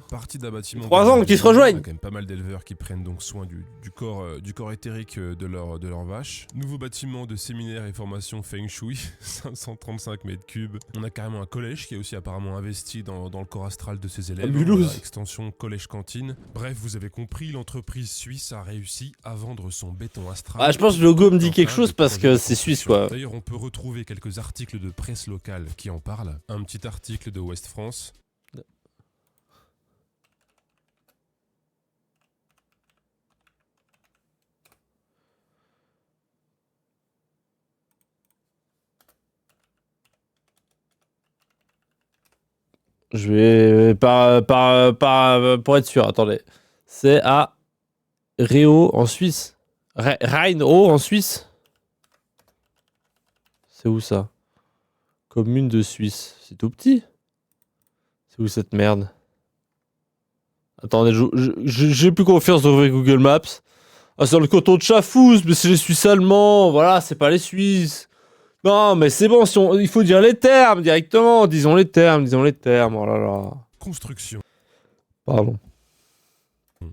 B: Partie d'un bâtiment.
A: 3 ans qui se rejoignent.
B: Il y a quand même pas mal d'éleveurs qui prennent donc soin du corps éthérique de leurs vaches. Nouveau bâtiment de séminaire et formation Feng Shui, 535 mètres cubes. On a carrément un collège qui est aussi apparemment investi dans le corps astral de ses élèves.
A: Mulhouse.
B: Extension collège-cantine. Bref, vous avez compris, l'entreprise suisse a réussi à vendre son béton astral.
A: Ah, je pense que le logo me dit quelque chose parce que c'est suisse, quoi.
B: D'ailleurs, on peut retrouver quelques articles de presse locale qui en parlent. Un petit article de Ouest France.
A: Je vais pour être sûr, attendez. C'est à Réau en Suisse. Rhein-Haut en Suisse. C'est où ça? Commune de Suisse. C'est tout petit. C'est où cette merde? Attendez, j'ai plus confiance d'ouvrir Google Maps. Ah, c'est dans le canton de Chafouz, mais c'est les Suisses allemands. Voilà, c'est pas les Suisses. Non, mais c'est bon, il faut dire les termes directement. Disons les termes. Oh là là.
B: Construction.
A: Pardon.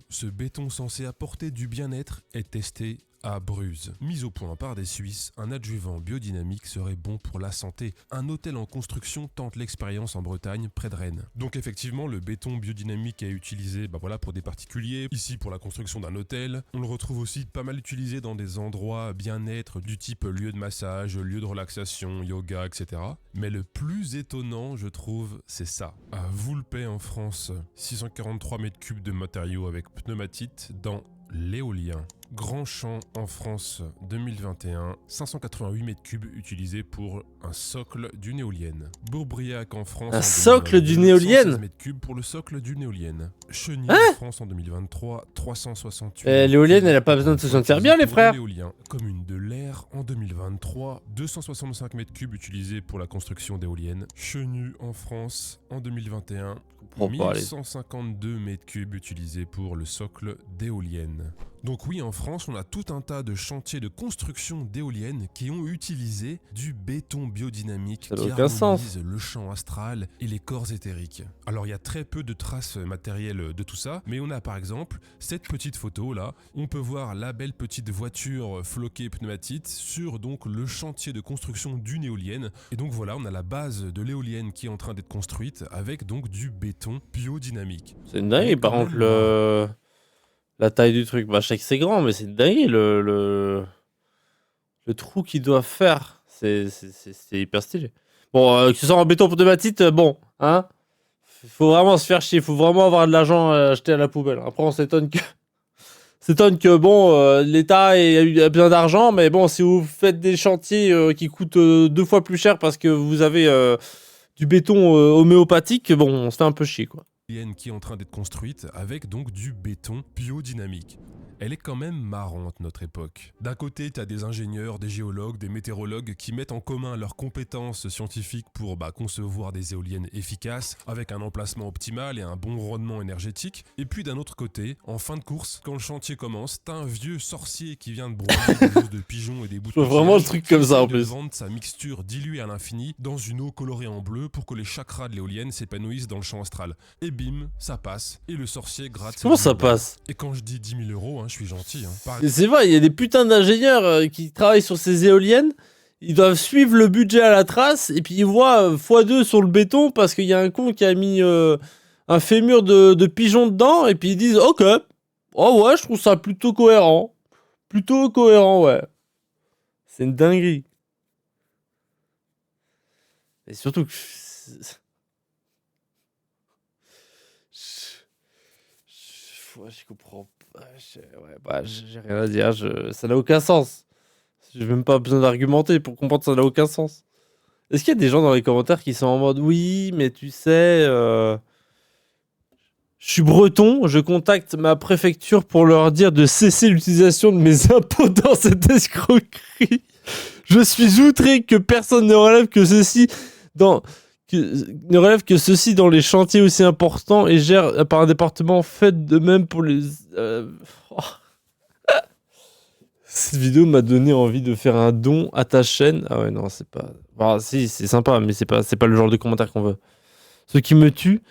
B: Ce béton censé apporter du bien-être est testé à Bruges. Mis au point par des Suisses, un adjuvant biodynamique serait bon pour la santé. Un hôtel en construction tente l'expérience en Bretagne, près de Rennes. Donc effectivement, le béton biodynamique est utilisé pour des particuliers, ici pour la construction d'un hôtel. On le retrouve aussi pas mal utilisé dans des endroits bien-être du type lieu de massage, lieu de relaxation, yoga, etc. Mais le plus étonnant, je trouve, c'est ça. À Voulpay en France, 643 m3 de matériaux avec pneumatite dans l'éolien. Grand Champ en France 2021, 588 m3 utilisés pour un socle d'une éolienne. Bourbriac en France.
A: Un socle d'une éolienne
B: 116 m3 pour le socle d'une éolienne. Chenille en France en 2023, 368.
A: L'éolienne, elle a pas besoin de se sentir bien, les frères.
B: L'éolien. Commune de l'Air en 2023, 265 m3 utilisés pour la construction d'éoliennes. Chenu en France en 2021, 1152 m3 utilisés pour le socle d'éoliennes. Donc oui, en France, on a tout un tas de chantiers de construction d'éoliennes qui ont utilisé du béton biodynamique qui harmonise le champ astral et les corps éthériques. Alors il y a très peu de traces matérielles de tout ça, mais on a par exemple cette petite photo là, on peut voir la belle petite voiture floquée pneumatite sur donc le chantier de construction d'une éolienne. Et donc voilà, on a la base de l'éolienne qui est en train d'être construite avec donc du béton biodynamique.
A: C'est une dingue, par contre la taille du truc, je sais que c'est grand, mais c'est dingue le trou qu'ils doivent faire. C'est hyper stylé. Bon, que ce soit en béton pneumatite, bon, hein. Faut vraiment se faire chier, faut vraiment avoir de l'argent acheté à la poubelle. Après, on s'étonne que bon, l'État a besoin d'argent, mais bon, si vous faites des chantiers qui coûtent 2 fois plus cher parce que vous avez du béton homéopathique, bon, on se fait un peu chier, quoi.
B: Qui est en train d'être construite avec donc du béton biodynamique. Elle est quand même marrante, notre époque. D'un côté, tu as des ingénieurs, des géologues, des météorologues qui mettent en commun leurs compétences scientifiques pour concevoir des éoliennes efficaces, avec un emplacement optimal et un bon rendement énergétique. Et puis d'un autre côté, en fin de course, quand le chantier commence, t'as un vieux sorcier qui vient de broyer des os de pigeons et des bouts de
A: vraiment le truc comme ça en plus.
B: Vendre sa mixture diluée à l'infini dans une eau colorée en bleu pour que les chakras de l'éolienne s'épanouissent dans le champ astral. Et bim, ça passe. Et le sorcier gratte.
A: Comment ça passe?
B: Et quand je dis 10 000 €, je suis gentil.
A: C'est vrai, il y a des putains d'ingénieurs qui travaillent sur ces éoliennes. Ils doivent suivre le budget à la trace et puis ils voient x2 sur le béton parce qu'il y a un con qui a mis un fémur de pigeon dedans et puis ils disent ok, oh ouais, je trouve ça plutôt cohérent. Ouais. C'est une dinguerie. Et surtout que... Je comprends pas. J'ai rien à dire. Ça n'a aucun sens. J'ai même pas besoin d'argumenter pour comprendre que ça n'a aucun sens. Est-ce qu'il y a des gens dans les commentaires qui sont en mode oui, mais tu sais, je suis breton, je contacte ma préfecture pour leur dire de cesser l'utilisation de mes impôts dans cette escroquerie. Je suis outré que personne ne relève que ceci dans les chantiers aussi importants et gère par un département fait de même pour les... Cette vidéo m'a donné envie de faire un don à ta chaîne. Ah ouais, non, c'est pas... Enfin, si, c'est sympa, mais c'est pas le genre de commentaire qu'on veut. Ce qui me tue,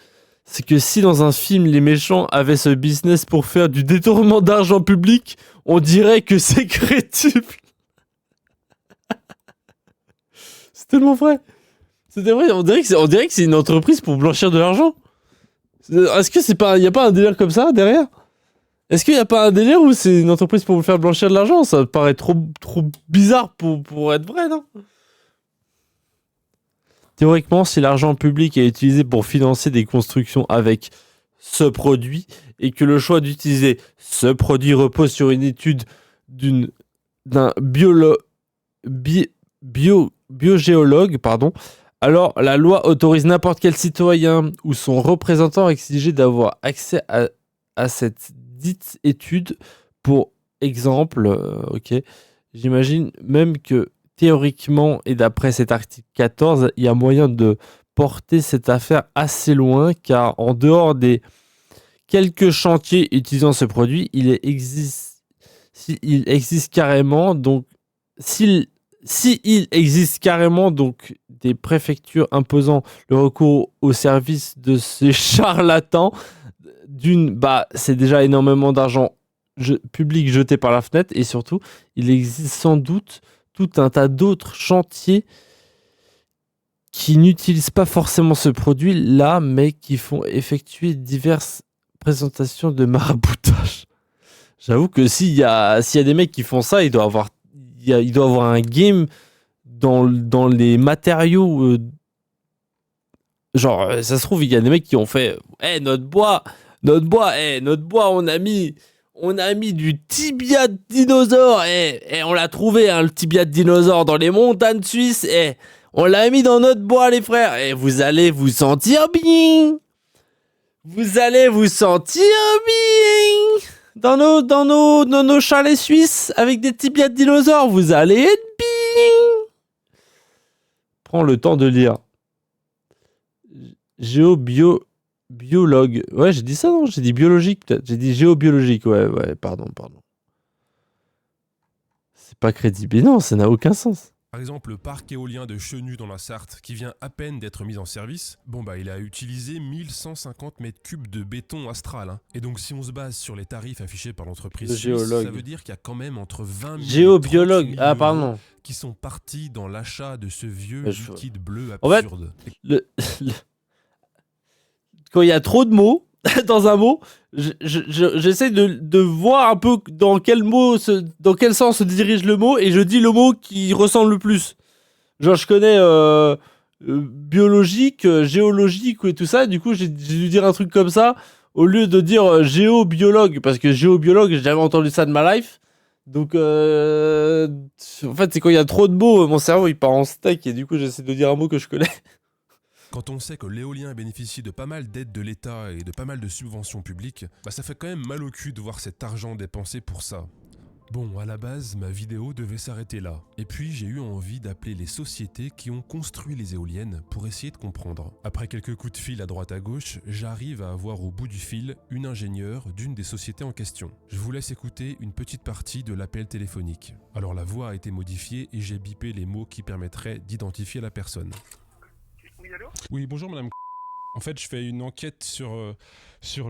A: c'est que si dans un film, les méchants avaient ce business pour faire du détournement d'argent public, on dirait que c'est crédible. C'est tellement vrai. C'était vrai, on dirait que c'est une entreprise pour blanchir de l'argent. Est-ce que c'est pas... Y a pas un délire comme ça derrière? Est-ce qu'il n'y a pas un délire où c'est une entreprise pour vous faire blanchir de l'argent? Ça me paraît trop bizarre pour être vrai, non? Théoriquement, si l'argent public est utilisé pour financer des constructions avec ce produit et que le choix d'utiliser ce produit repose sur une étude d'un biogéologue, alors la loi autorise n'importe quel citoyen ou son représentant à exiger d'avoir accès à cette dite étude. Pour exemple, j'imagine même que théoriquement et d'après cet article 14, il y a moyen de porter cette affaire assez loin, car en dehors des quelques chantiers utilisant ce produit, il existe carrément donc s'il existe carrément donc des préfectures imposant le recours au service de ces charlatans, c'est déjà énormément d'argent public jeté par la fenêtre, et surtout il existe sans doute tout un tas d'autres chantiers qui n'utilisent pas forcément ce produit là, mais qui font effectuer diverses présentations de maraboutage. J'avoue que s'il y a des mecs qui font ça, il doit avoir un game dans les matériaux. Genre, ça se trouve, il y a des mecs qui ont fait notre bois, on a mis du tibia de dinosaure, on l'a trouvé, hein, le tibia de dinosaure dans les montagnes suisses, on l'a mis dans notre bois, les frères, et vous allez vous sentir bien. Vous allez vous sentir bien dans nos chalets suisses avec des tibias de dinosaures. Vous allez être bien. Prends le temps de lire. Biologue. Ouais, j'ai dit ça, non? J'ai dit biologique, peut-être. J'ai dit géobiologique. Ouais, pardon. C'est pas crédible. Mais non, ça n'a aucun sens.
B: Par exemple, le parc éolien de Chenu dans la Sarthe, qui vient à peine d'être mis en service, il a utilisé 1150 mètres cubes de béton astral. Hein. Et donc, si on se base sur les tarifs affichés par l'entreprise suisse, ça veut dire qu'il y a quand même entre 20 000
A: géobiologue.
B: et 30 000 euros qui sont partis dans l'achat de ce vieux liquide bleu absurde.
A: En fait, quand il y a trop de mots dans un mot, j'essaie de voir un peu dans quel sens se dirige le mot, et je dis le mot qui ressemble le plus. Genre, je connais biologique, géologique et tout ça, et du coup j'ai dû dire un truc comme ça au lieu de dire géobiologue, parce que géobiologue, j'ai jamais entendu ça de ma life. Donc en fait, c'est quand il y a trop de mots, mon cerveau il part en steak, et du coup j'essaie de dire un mot que je connais.
B: Quand on sait que l'éolien bénéficie de pas mal d'aides de l'État et de pas mal de subventions publiques, ça fait quand même mal au cul de voir cet argent dépensé pour ça. Bon, à la base, ma vidéo devait s'arrêter là. Et puis j'ai eu envie d'appeler les sociétés qui ont construit les éoliennes pour essayer de comprendre. Après quelques coups de fil à droite à gauche, j'arrive à avoir au bout du fil une ingénieure d'une des sociétés en question. Je vous laisse écouter une petite partie de l'appel téléphonique. Alors la voix a été modifiée et j'ai bipé les mots qui permettraient d'identifier la personne.
N: Oui, allô ?
B: Oui, bonjour madame. En fait, je fais une enquête sur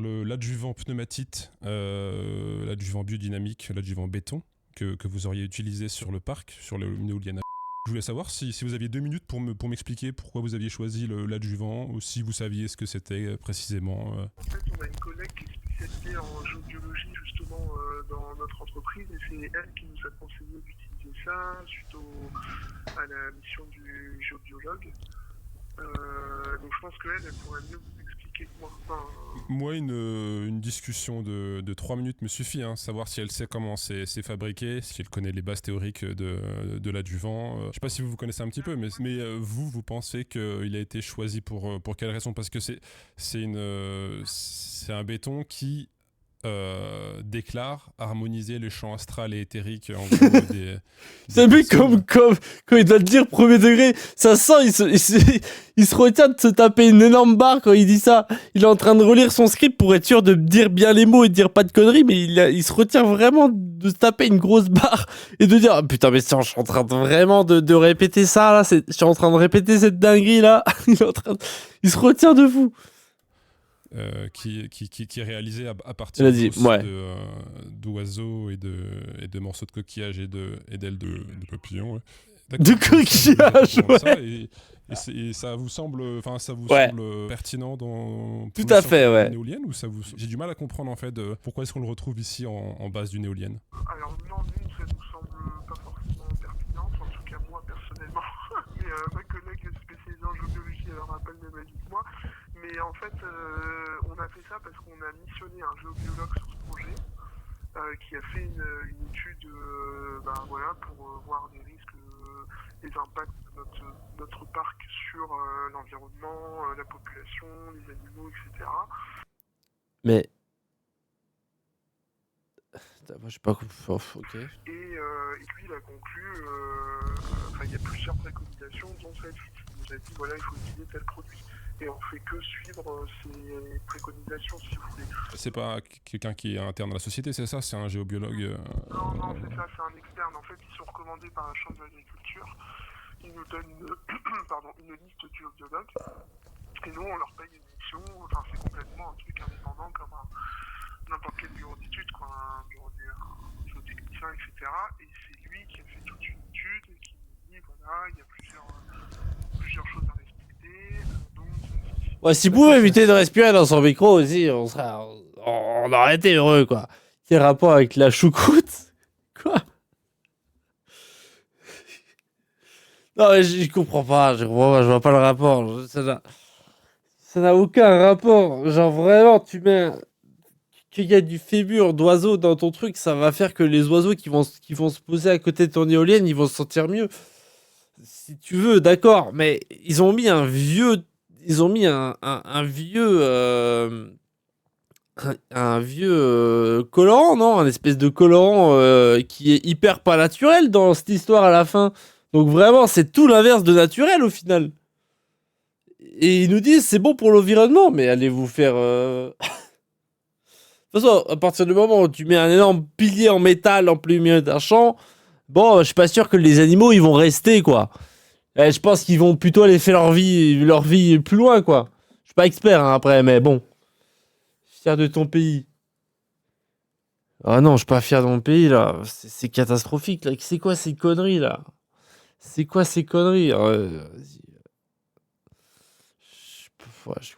B: l'adjuvant pneumatite, l'adjuvant biodynamique, l'adjuvant béton que vous auriez utilisé sur le parc, sur une éolienne. Je voulais savoir si vous aviez 2 minutes pour m'expliquer pourquoi vous aviez choisi l'adjuvant, ou si vous saviez ce que c'était précisément.
N: En fait, on a une collègue qui est spécialisée en géobiologie justement dans notre entreprise, et c'est elle qui nous a conseillé d'utiliser ça suite à la mission du géobiologue. Donc je pense qu'elle pourrait mieux vous expliquer que moi.
B: Moi, une discussion de 3 minutes me suffit, hein, savoir si elle sait comment c'est fabriqué, si elle connaît les bases théoriques de l'adjuvant. Je sais pas si vous connaissez un petit peu, mais vous pensez qu'il a été choisi pour quelle raison? Parce que c'est un béton qui déclare harmoniser le champ astral et éthérique en gros
A: c'est lui comme quand il doit le dire premier degré, ça sent, il se retient de se taper une énorme barre quand il dit ça. Il est en train de relire son script pour être sûr de dire bien les mots et de dire pas de conneries, mais il se retient vraiment de se taper une grosse barre et de dire ah, putain mais je suis en train de répéter ça là, je suis en train de répéter cette dinguerie là. Il se retient de fou.
B: Qui est réalisé à partir d'oiseaux et de morceaux de coquillage et d'ailes de papillons. Ouais.
A: De coquillage, ouais.
B: Et ça vous semble, semble pertinent dans
A: tout à fait, ouais.
B: Une éolienne, ou j'ai du mal à comprendre en fait pourquoi est-ce qu'on le retrouve ici en base d'une éolienne.
N: Alors non, nous ça nous semble pas forcément pertinent, en tout cas moi personnellement. Mais ma collègue spécialisée en géobiologie, elle en rappelle même avis que moi. Mais en fait, on a fait ça parce qu'on a missionné un géobiologue sur ce projet qui a fait une étude pour voir les risques, les impacts de notre parc sur l'environnement, la population, les animaux, etc.
A: Mais Moi, j'ai pas compris. Ok.
N: Et lui, il a conclu, il y a plusieurs préconisations, dont celle-ci. Il nous a dit, voilà, il faut utiliser tel produit. Et on fait que suivre ces préconisations, si vous voulez.
B: C'est pas quelqu'un qui est interne à la société, c'est ça? C'est un géobiologue
N: Non, c'est ça, c'est un externe. En fait, ils sont recommandés par la Chambre de l'agriculture. Ils nous donnent une liste de géobiologues. Et nous, on leur paye une mission. Enfin, c'est complètement un truc indépendant comme n'importe quel bureau d'études, quoi. Un géotechnicien, etc. Et c'est lui qui a fait toute une étude et qui nous dit, voilà, il y a plusieurs choses à respecter.
A: Ouais, s'il pouvait éviter de respirer dans son micro aussi, on aurait été heureux, quoi. Quel rapport avec la choucroute? Quoi? Non, mais je comprends pas, je vois pas le rapport. Ça n'a aucun rapport. Genre, vraiment, tu mets qu'il y a du fémur d'oiseaux dans ton truc, ça va faire que les oiseaux qui vont se poser à côté de ton éolienne, ils vont se sentir mieux. Si tu veux, d'accord, mais ils ont mis un vieux colorant, non? Un espèce de colorant qui est hyper pas naturel dans cette histoire à la fin. Donc vraiment, c'est tout l'inverse de naturel au final. Et ils nous disent c'est bon pour l'environnement, mais allez vous faire... De toute façon, à partir du moment où tu mets un énorme pilier en métal en plein milieu d'un champ, bon, je suis pas sûr que les animaux ils vont rester, quoi. Je pense qu'ils vont plutôt aller faire leur vie plus loin, quoi. Je suis pas expert, hein, après, mais bon. Fier de ton pays. Ah non, je suis pas fier de mon pays, là. C'est catastrophique, là. C'est quoi ces conneries, là? C'est quoi ces conneries? Vas-y. Je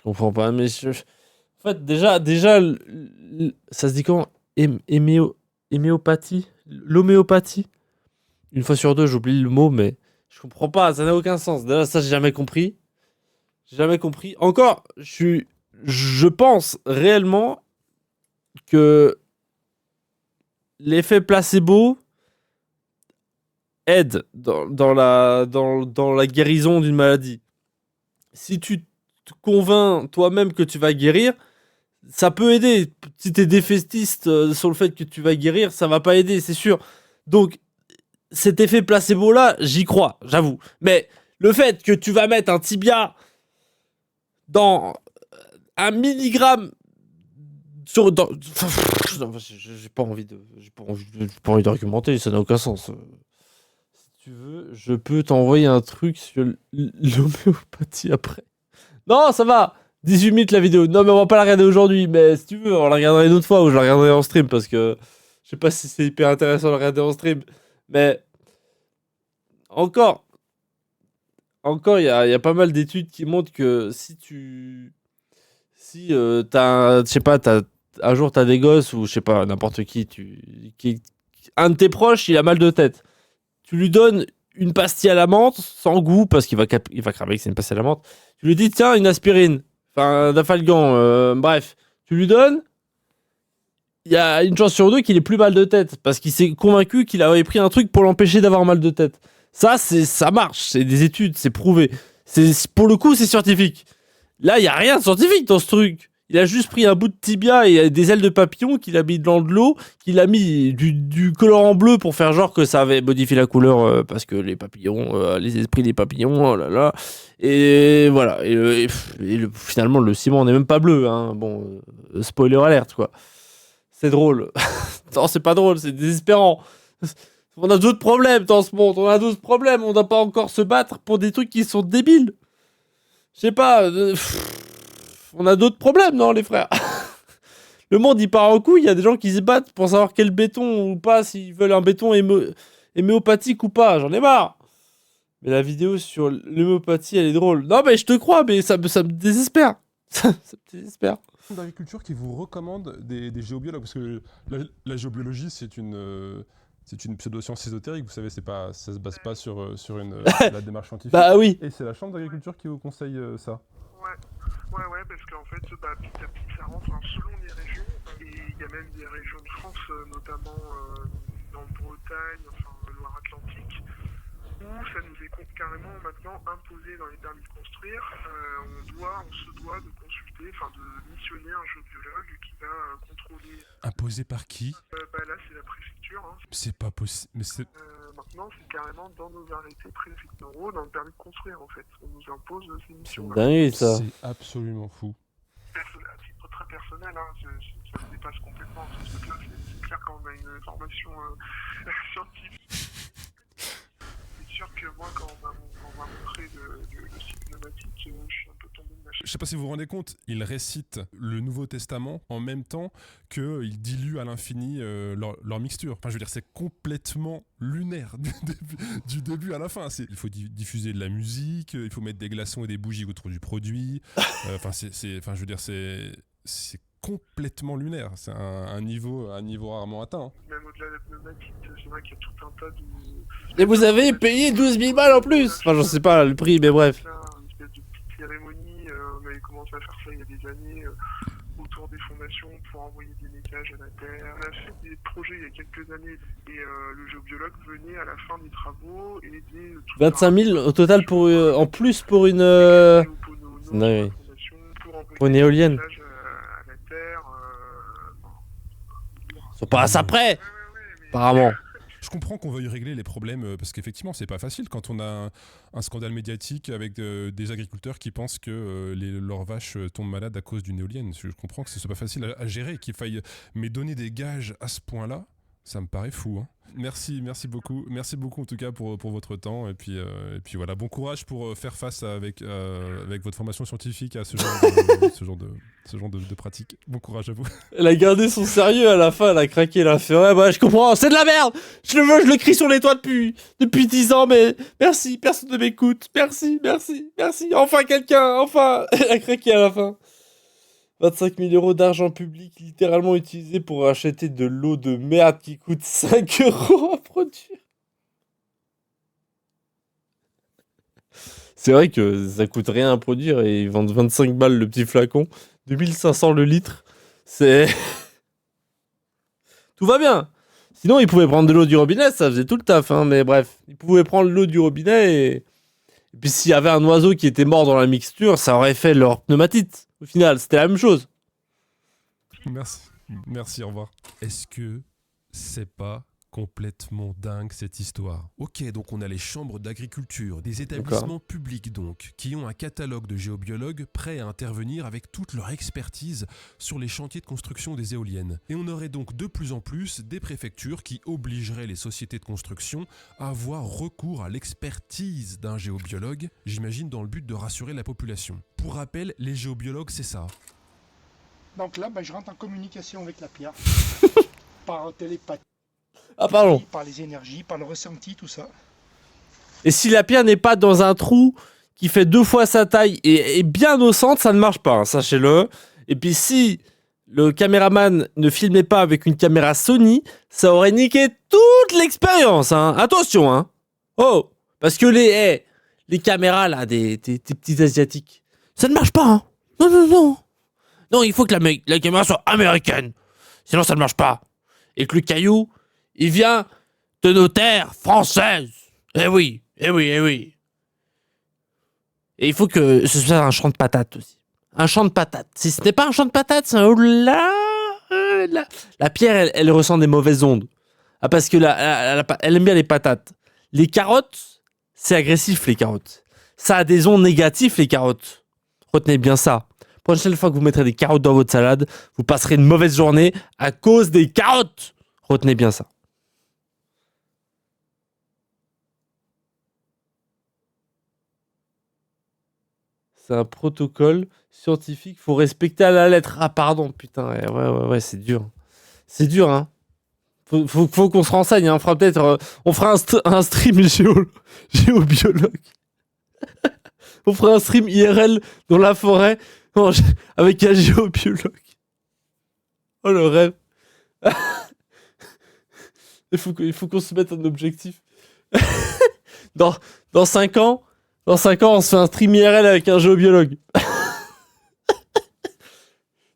A: comprends pas, mais en fait, déjà, ça se dit comment? Héméopathie? L'homéopathie? Une fois sur deux, j'oublie le mot, mais je comprends pas, ça n'a aucun sens. Déjà, ça, j'ai jamais compris. Encore, je pense réellement que l'effet placebo aide dans la guérison d'une maladie. Si tu te convaincs toi-même que tu vas guérir, ça peut aider. Si t'es défaitiste sur le fait que tu vas guérir, ça va pas aider, c'est sûr. Donc, cet effet placebo-là, j'y crois, j'avoue. Mais le fait que tu vas mettre un tibia dans 1 milligramme j'ai pas envie d'argumenter, ça n'a aucun sens. Si tu veux, je peux t'envoyer un truc sur l'homéopathie après. Non, ça va. 18 minutes la vidéo. Non, mais on va pas la regarder aujourd'hui. Mais si tu veux, on la regardera une autre fois ou je la regarderai en stream parce que je sais pas si c'est hyper intéressant de la regarder en stream. Mais encore, il y a pas mal d'études qui montrent que si t'as, je sais pas, un jour t'as des gosses ou je sais pas, n'importe qui, un de tes proches, il a mal de tête. Tu lui donnes une pastille à la menthe sans goût parce qu'il va cramer que c'est une pastille à la menthe. Tu lui dis tiens une aspirine, enfin un Afalgan, bref, tu lui donnes. Il y a une chance sur deux qu'il ait plus mal de tête parce qu'il s'est convaincu qu'il avait pris un truc pour l'empêcher d'avoir mal de tête. Ça marche, c'est des études, c'est prouvé. Pour le coup, c'est scientifique. Là, il y a rien de scientifique dans ce truc. Il a juste pris un bout de tibia et des ailes de papillon qu'il a mis dans de l'eau, qu'il a mis du colorant bleu pour faire genre que ça avait modifié la couleur parce que les papillons, les esprits des papillons, oh là là. Et voilà. Finalement, le ciment n'est même pas bleu. Hein. Bon, spoiler alert, quoi. C'est drôle. Non, c'est pas drôle, c'est désespérant. On a d'autres problèmes dans ce monde. On ne doit pas encore se battre pour des trucs qui sont débiles. Je sais pas. On a d'autres problèmes, non, les frères? Le monde, il part en couille. Il y a des gens qui se battent pour savoir quel béton ou pas, s'ils veulent un béton héméopathique ou pas. J'en ai marre. Mais la vidéo sur l'homéopathie, elle est drôle. Non, mais je te crois, mais ça me désespère. Ça me désespère.
B: D'agriculture qui vous recommande des géobiologues, parce que la géobiologie, c'est une pseudo-science ésotérique, vous savez, ça se base pas sur la démarche scientifique.
A: Bah oui.
B: Et c'est la Chambre d'agriculture qui vous conseille ça.
N: Ouais, parce qu'en fait, petit à petit, ça rentre selon les régions, et il y a même des régions de France, notamment en Bretagne, enfin Loire-Atlantique, où ça nous est carrément maintenant imposé dans les permis de construire. On se doit de consulter tester, enfin de missionner un géobiologue qui va contrôler.
B: Imposé par qui?
N: Là, c'est la préfecture. Hein.
B: C'est pas possible. Mais c'est...
N: Maintenant, c'est carrément dans nos arrêtés préfectoraux, dans le permis de construire, en fait. On nous impose ces missions.
A: Dingue, ça.
B: C'est absolument fou.
N: À titre très personnel, hein, ça me dépasse complètement. Ce truc-là, c'est clair quand on a une formation scientifique. C'est sûr que moi, quand on m'a montré le site pneumatique, je suis un peu tombé de ma chaise.
B: Je sais pas si vous vous rendez compte, il récite le Nouveau Testament en même temps qu'il dilue à l'infini leur mixture. Enfin, je veux dire, c'est complètement lunaire du début à la fin. Il faut diffuser de la musique, il faut mettre des glaçons et des bougies autour du produit. Je veux dire, c'est complètement lunaire. C'est un niveau rarement atteint. Hein.
N: Même au-delà des pneumatiques, c'est vrai qu'il y a tout un tas de...
A: Et vous avez payé 12 000 balles en plus. Enfin, je sais pas le prix, mais bref.
N: Une espèce de petite cérémonie, on avait commencé à faire ça il y a des années autour des fondations pour envoyer des messages à la Terre. On a fait des projets il y a quelques années et le géobiologue venait à la fin des travaux et aidait...
A: 25 000 au total en plus pour une... Non, pour une éolienne. Ils sont pas à ça près, apparemment.
B: Je comprends qu'on veuille régler les problèmes parce qu'effectivement c'est pas facile quand on a un scandale médiatique avec des agriculteurs qui pensent que leurs vaches tombent malades à cause d'une éolienne. Je comprends que ce soit pas facile à gérer, qu'il faille, mais donner des gages à ce point-là, ça me paraît fou. Hein. Merci beaucoup en tout cas pour votre temps et puis voilà, bon courage pour faire face avec votre formation scientifique à ce genre de pratique. Bon courage à vous.
A: Elle a gardé son sérieux à la fin, elle a craqué, elle a fait ouais bah je comprends, c'est de la merde, je le veux, je le crie sur les toits depuis 10 ans mais merci, personne ne m'écoute, merci, enfin quelqu'un, enfin. Elle a craqué à la fin. 25 000 € d'argent public littéralement utilisé pour acheter de l'eau de merde qui coûte 5 € à produire. C'est vrai que ça coûte rien à produire et ils vendent 25 balles le petit flacon, 2500 le litre. C'est... Tout va bien. Sinon, ils pouvaient prendre de l'eau du robinet, ça faisait tout le taf, hein, mais bref. Ils pouvaient prendre l'eau du robinet et puis s'il y avait un oiseau qui était mort dans la mixture, ça aurait fait leur pneumatite. Au final, c'était la même chose.
B: Merci, au revoir. Est-ce que c'est pas complètement dingue cette histoire? Ok, donc on a les chambres d'agriculture, des établissements publics donc, qui ont un catalogue de géobiologues prêts à intervenir avec toute leur expertise sur les chantiers de construction des éoliennes. Et on aurait donc de plus en plus des préfectures qui obligeraient les sociétés de construction à avoir recours à l'expertise d'un géobiologue, j'imagine dans le but de rassurer la population. Pour rappel, les géobiologues, c'est ça.
O: Donc là, je rentre en communication avec la pierre, par télépathie.
A: Ah pardon.
O: Par les énergies, par le ressenti, tout ça.
A: Et si la pierre n'est pas dans un trou qui fait 2 fois sa taille et bien au centre, ça ne marche pas, hein, sachez-le. Et puis si le caméraman ne filmait pas avec une caméra Sony, ça aurait niqué toute l'expérience. Hein. Attention, hein. Oh, parce que les caméras là, des petits asiatiques, ça ne marche pas. Hein. Non. Non, il faut que la caméra soit américaine. Sinon, ça ne marche pas. Et que le caillou, il vient de nos terres françaises. Eh oui. Et il faut que ce soit un champ de patates aussi. Un champ de patates. Si ce n'est pas un champ de patates, c'est un oula. La pierre, elle ressent des mauvaises ondes. Ah, parce que elle aime bien les patates. Les carottes, c'est agressif, les carottes. Ça a des ondes négatives, les carottes. Retenez bien ça. Prochaine fois que vous mettrez des carottes dans votre salade, vous passerez une mauvaise journée à cause des carottes. Retenez bien ça. C'est un protocole scientifique, faut respecter à la lettre. Ah pardon, putain, ouais, c'est dur. C'est dur, hein. Faut qu'on se renseigne, hein. On fera peut-être, on fera un stream géobiologue. On fera un stream IRL dans la forêt avec un géobiologue. Oh le rêve. Il faut qu'on se mette un objectif. Dans 5 ans, on se fait un stream IRL avec un géobiologue.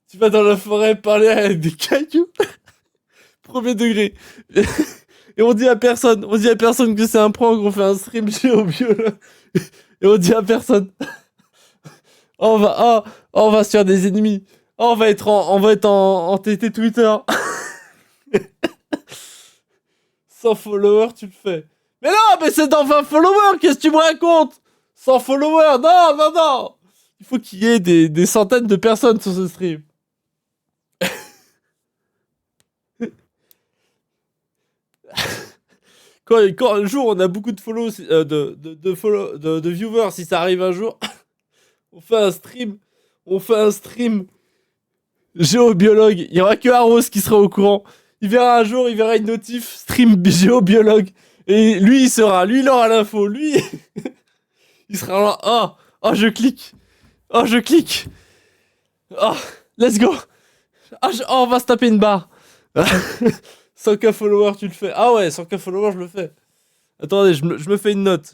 A: Tu vas dans la forêt parler avec des cailloux. Premier degré. Et on dit à personne que c'est un prank, qu'on fait un stream géobiologue. Et on dit à personne. On va se faire des ennemis. On va être en TT Twitter. 100 followers, tu le fais. Mais non, mais c'est dans 20 followers, qu'est-ce que tu me racontes? 100 followers, non. Il faut qu'il y ait des centaines de personnes sur ce stream. Quand un jour on a beaucoup de follow, de viewers, si ça arrive un jour, on fait un stream géobiologue. Il y aura que Arros qui sera au courant. Il verra un jour, il verra une notif stream géobiologue. Et lui, il aura l'info. Lui, il sera là. Oh, je clique. Oh, let's go. On va se taper une barre. 100k followers, tu le fais. Ah ouais, 100k followers, je le fais. Attendez, je me fais une note.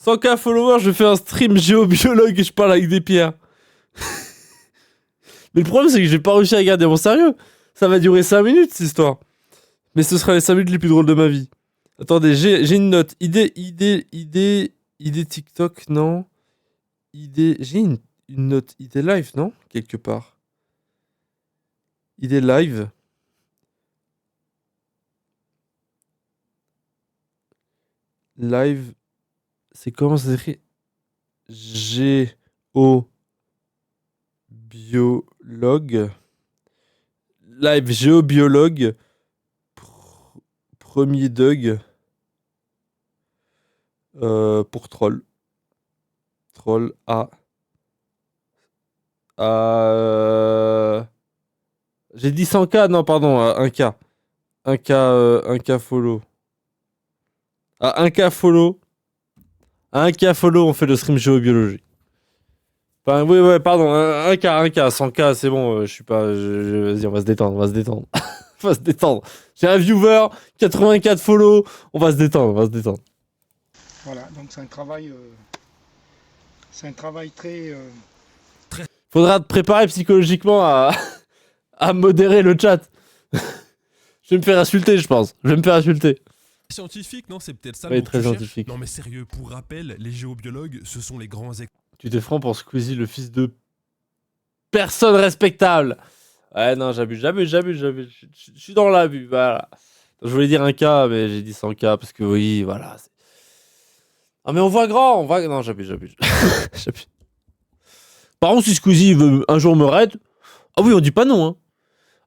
A: 100k followers, je fais un stream géobiologue et je parle avec des pierres. Mais le problème, c'est que j'ai pas réussi à garder mon sérieux. Ça va durer 5 minutes, cette histoire. Mais ce sera les 5 minutes les plus drôles de ma vie. Attendez, j'ai une note. Idée TikTok, non. J'ai une note. Idée live, non? Quelque part. Idée live. Live. C'est comment ça s'écrit? Géobiologue. Live géobiologue. Premier Doug. Pour troll. Troll A. J'ai dit 100k, non, pardon, 1k. 1k follow. À 1k follow. À 1k follow, on fait le stream géobiologie. Enfin, oui, ouais, pardon, 1k, 100k, c'est bon, je suis pas... Vas-y, on va se détendre. On va se détendre. J'ai un viewer, 84 follow, on va se détendre.
O: Voilà, donc c'est un travail très...
A: Faudra te préparer psychologiquement à modérer le chat. Je vais me faire insulter, je pense.
B: Scientifique, non, c'est peut-être ça.
A: Ouais,
B: le mot
A: très
B: que tu cherches.
A: scientifique.
B: Non, mais sérieux, pour rappel, les géobiologues, ce sont les grands
A: Tu te prends pour Squeezie, le fils de personne respectable. Ouais, non, j'abuse. Je suis dans l'abus, voilà. Je voulais dire 1k, mais j'ai dit 100k parce que oui, voilà. Ah, mais on voit grand, Non, j'abuse. J'abuse. Par contre, si Squeezie veut un jour me raid, ah oui, on dit pas non, hein.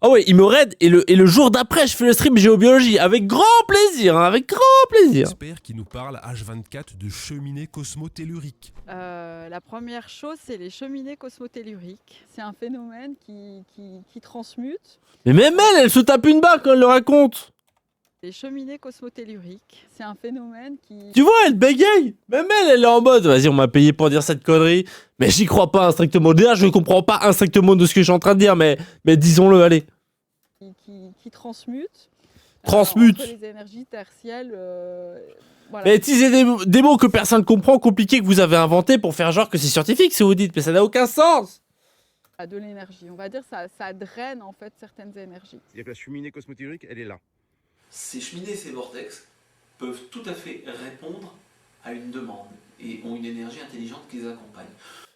A: Ah ouais, il me raid et le jour d'après, je fais le stream géobiologie avec grand plaisir, hein,
B: experts qui nous parlent H24 de cheminées cosmotelluriques.
P: La première chose, c'est les cheminées cosmotelluriques. C'est un phénomène qui transmute.
A: Mais même elle se tape une barre quand elle le raconte.
P: Les cheminées cosmotelluriques, c'est un phénomène qui...
A: Tu vois, elle bégaye. Même elle est en mode, vas-y, on m'a payé pour dire cette connerie, mais j'y crois pas instrictement. Déjà, je comprends pas instrictement de ce que je suis en train de dire, mais disons-le, allez.
P: Qui transmute.
A: Transmute.
P: Entre les énergies tertielles. Voilà.
A: Mais utiliser des mots que personne comprend, compliqués, que vous avez inventés pour faire genre que c'est scientifique, si vous dites, mais ça n'a aucun sens.
P: De l'énergie, on va dire, ça draine en fait certaines énergies.
J: C'est-à-dire que la cheminée cosmotellurique, elle est là.
Q: Ces cheminées et ces vortex peuvent tout à fait répondre à une demande et ont une énergie intelligente qui les accompagne.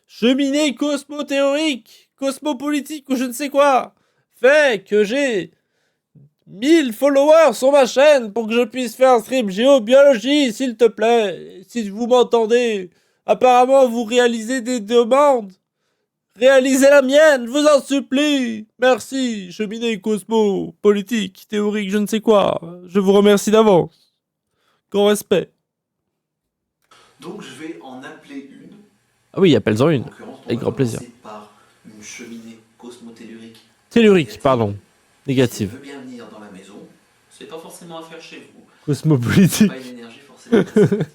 A: Cheminée cosmothéorique, cosmopolitique ou je ne sais quoi, fait que j'ai 1000 followers sur ma chaîne pour que je puisse faire un stream géobiologie, s'il te plaît. Si vous m'entendez, apparemment vous réalisez des demandes. Réalisez la mienne, je vous en supplie. Merci, cheminée cosmo, politique, théorique, je ne sais quoi. Je vous remercie d'avance. Grand respect.
Q: Donc je vais en appeler une.
A: Ah oui, appelle-en une. Avec grand plaisir.
Q: Par une cheminée cosmotellurique.
A: Tellurique, pardon. Négative.
Q: Si elle veut bien venir dans la maison, c'est pas forcément à faire chez vous.
A: Cosmopolitique.
Q: Pas une énergie forcément cosmopolitique.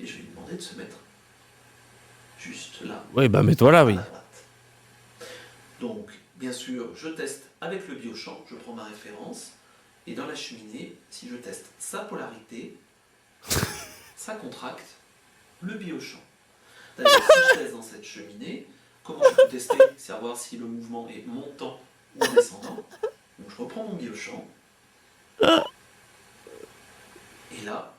Q: Et je vais lui demander de se mettre juste là.
A: Oui, bah mets-toi là, oui.
Q: Donc, bien sûr, je teste avec le biochamp, je prends ma référence, et dans la cheminée, si je teste sa polarité, ça contracte le biochamp. D'ailleurs, si je teste dans cette cheminée, comment je peux tester, savoir si le mouvement est montant ou descendant? Donc je reprends mon biochamp, et là,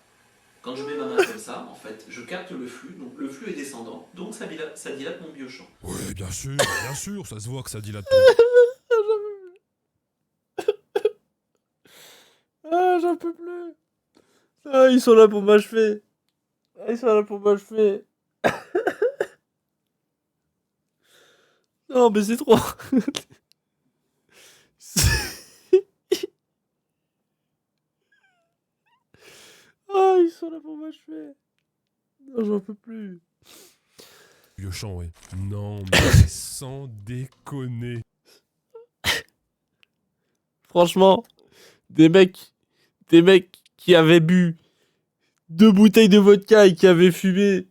Q: Quand je mets ma main comme ça, en fait, je capte le flux, donc le flux est descendant, donc ça dilate mon biochamp.
B: Ouais, bien sûr, ça se voit que ça dilate.
A: Ah, j'en peux plus. Ah, ils sont là pour m'achever. Non, mais c'est trop. Ah, ils sont là pour m'achever. Non, j'en peux plus.
B: Biochamp, ouais. Non, mais sans déconner.
A: Franchement, des mecs qui avaient bu 2 bouteilles de vodka et qui avaient fumé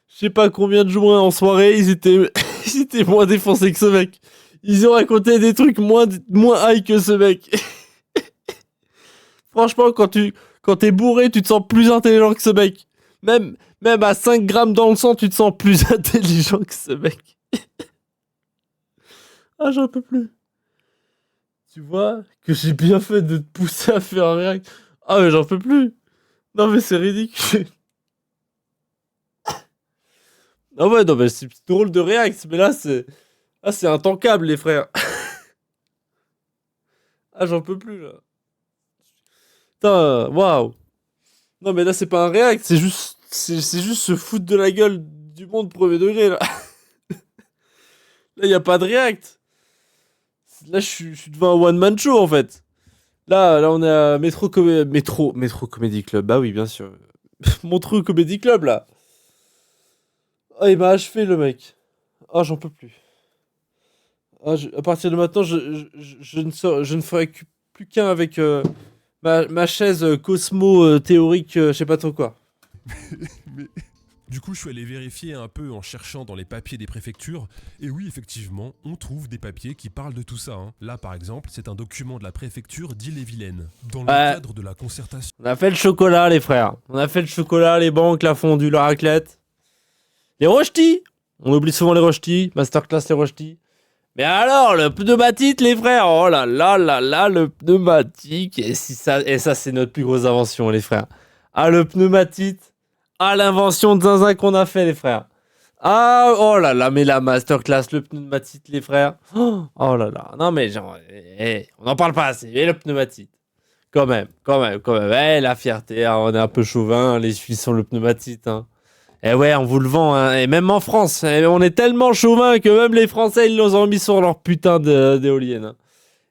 A: je sais pas combien de joints en soirée, ils étaient moins défoncés que ce mec. Ils ont raconté des trucs moins high que ce mec. Franchement, quand t'es bourré, tu te sens plus intelligent que ce mec. Même à 5 grammes dans le sang, tu te sens plus intelligent que ce mec. Ah, j'en peux plus. Tu vois que j'ai bien fait de te pousser à faire un réact. Ah, mais j'en peux plus. Non, mais c'est ridicule. Ah ouais, non, mais c'est drôle de réact, mais là, c'est intankable, les frères. Ah, j'en peux plus, là. Putain, waouh. Non, mais là, c'est pas un réact, c'est juste se foutre de la gueule du monde premier degré, là. Là, y a pas de réact. Là, je suis devant un one-man show, en fait. Là, on est à Métro Comedy Club. Bah oui, bien sûr. Montreux Comedy Club, là. Ah, il m'a achevé, le mec. Ah, j'en peux plus. Ah, à partir de maintenant, je ne ferai plus qu'un avec ma chaise Cosmo théorique, je sais pas trop quoi.
B: Mais... Du coup, je suis allé vérifier un peu en cherchant dans les papiers des préfectures, et oui, effectivement, on trouve des papiers qui parlent de tout ça. Hein. Là, par exemple, c'est un document de la préfecture d'Ille-et-Vilaine, dans le cadre de la concertation.
A: On a fait le chocolat, les frères. On a fait le chocolat, les banques, la fondue, la raclette. Les rochetis. On oublie souvent les rochetis. Masterclass, les rochetis. Mais alors, le pneumatique, les frères. Oh là là là là, le pneumatique. Et ça, c'est notre plus grosse invention, les frères. Ah, le pneumatique. Ah, l'invention de zinzin qu'on a fait, les frères. Ah, oh là là, mais la masterclass, le pneumatique, les frères. Oh là là. Non, mais genre, on n'en parle pas assez. Et le pneumatique. Quand même. La fierté, hein, on est un peu chauvin, les Suisses sont le pneumatique. Hein. Et ouais, on vous le vend. Hein. Et même en France, on est tellement chauvin que même les Français, ils nous ont mis sur leur putain d'éolienne. Hein.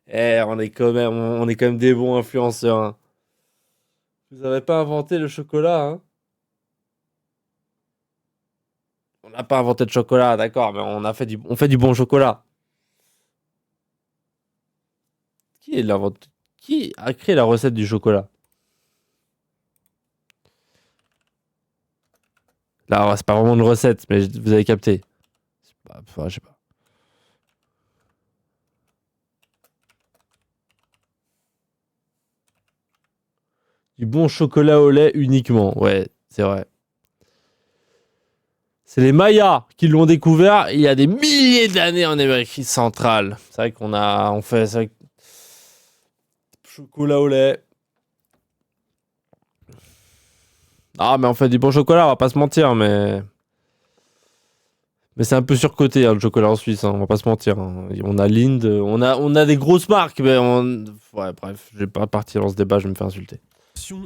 A: Et on est quand même des bons influenceurs. Hein. Vous avez pas inventé le chocolat, hein? On n'a pas inventé de chocolat, d'accord, mais on fait du bon chocolat. Qui a créé la recette du chocolat? Là, c'est pas vraiment une recette, mais vous avez capté. Je sais pas. Du bon chocolat au lait uniquement, ouais, c'est vrai. C'est les Mayas qui l'ont découvert il y a des milliers d'années en Amérique centrale. C'est vrai on fait ça. Chocolat au lait. Ah, mais on fait du bon chocolat, on va pas se mentir, mais c'est un peu surcoté, hein, le chocolat en Suisse, hein, on va pas se mentir. Hein. On a Lind, on a des grosses marques, mais ouais, bref, je vais pas partir dans ce débat, je vais me faire insulter.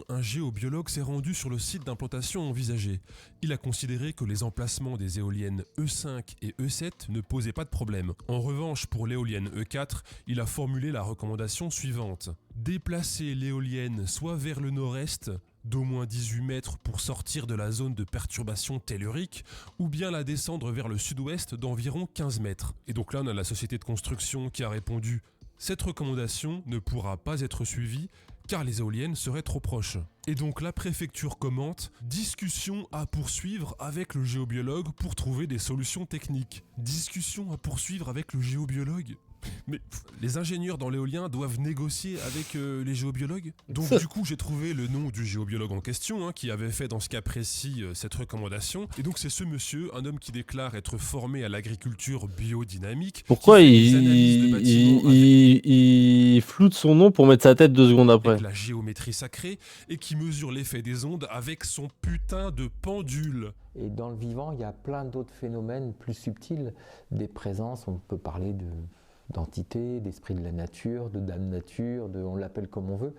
B: Un géobiologue s'est rendu sur le site d'implantation envisagé. Il a considéré que les emplacements des éoliennes E5 et E7 ne posaient pas de problème. En revanche, pour l'éolienne E4, il a formulé la recommandation suivante. Déplacer l'éolienne soit vers le nord-est, d'au moins 18 mètres pour sortir de la zone de perturbation tellurique, ou bien la descendre vers le sud-ouest d'environ 15 mètres. Et donc là, on a la société de construction qui a répondu « Cette recommandation ne pourra pas être suivie car les éoliennes seraient trop proches. » Et donc la préfecture commente « Discussion à poursuivre avec le géobiologue pour trouver des solutions techniques. » Discussion à poursuivre avec le géobiologue ? Mais les ingénieurs dans l'éolien doivent négocier avec les géobiologues. Donc du coup, j'ai trouvé le nom du géobiologue en question qui avait fait dans ce cas précis cette recommandation. Et donc c'est ce monsieur, un homme qui déclare être formé à l'agriculture biodynamique.
A: Pourquoi il floute son nom pour mettre sa tête 2 secondes après?
B: Avec la géométrie sacrée et qui mesure l'effet des ondes avec son putain de pendule.
R: Et dans le vivant, il y a plein d'autres phénomènes plus subtils, des présences, on peut parler d'entités, d'esprit de la nature, de dame nature, on l'appelle comme on veut.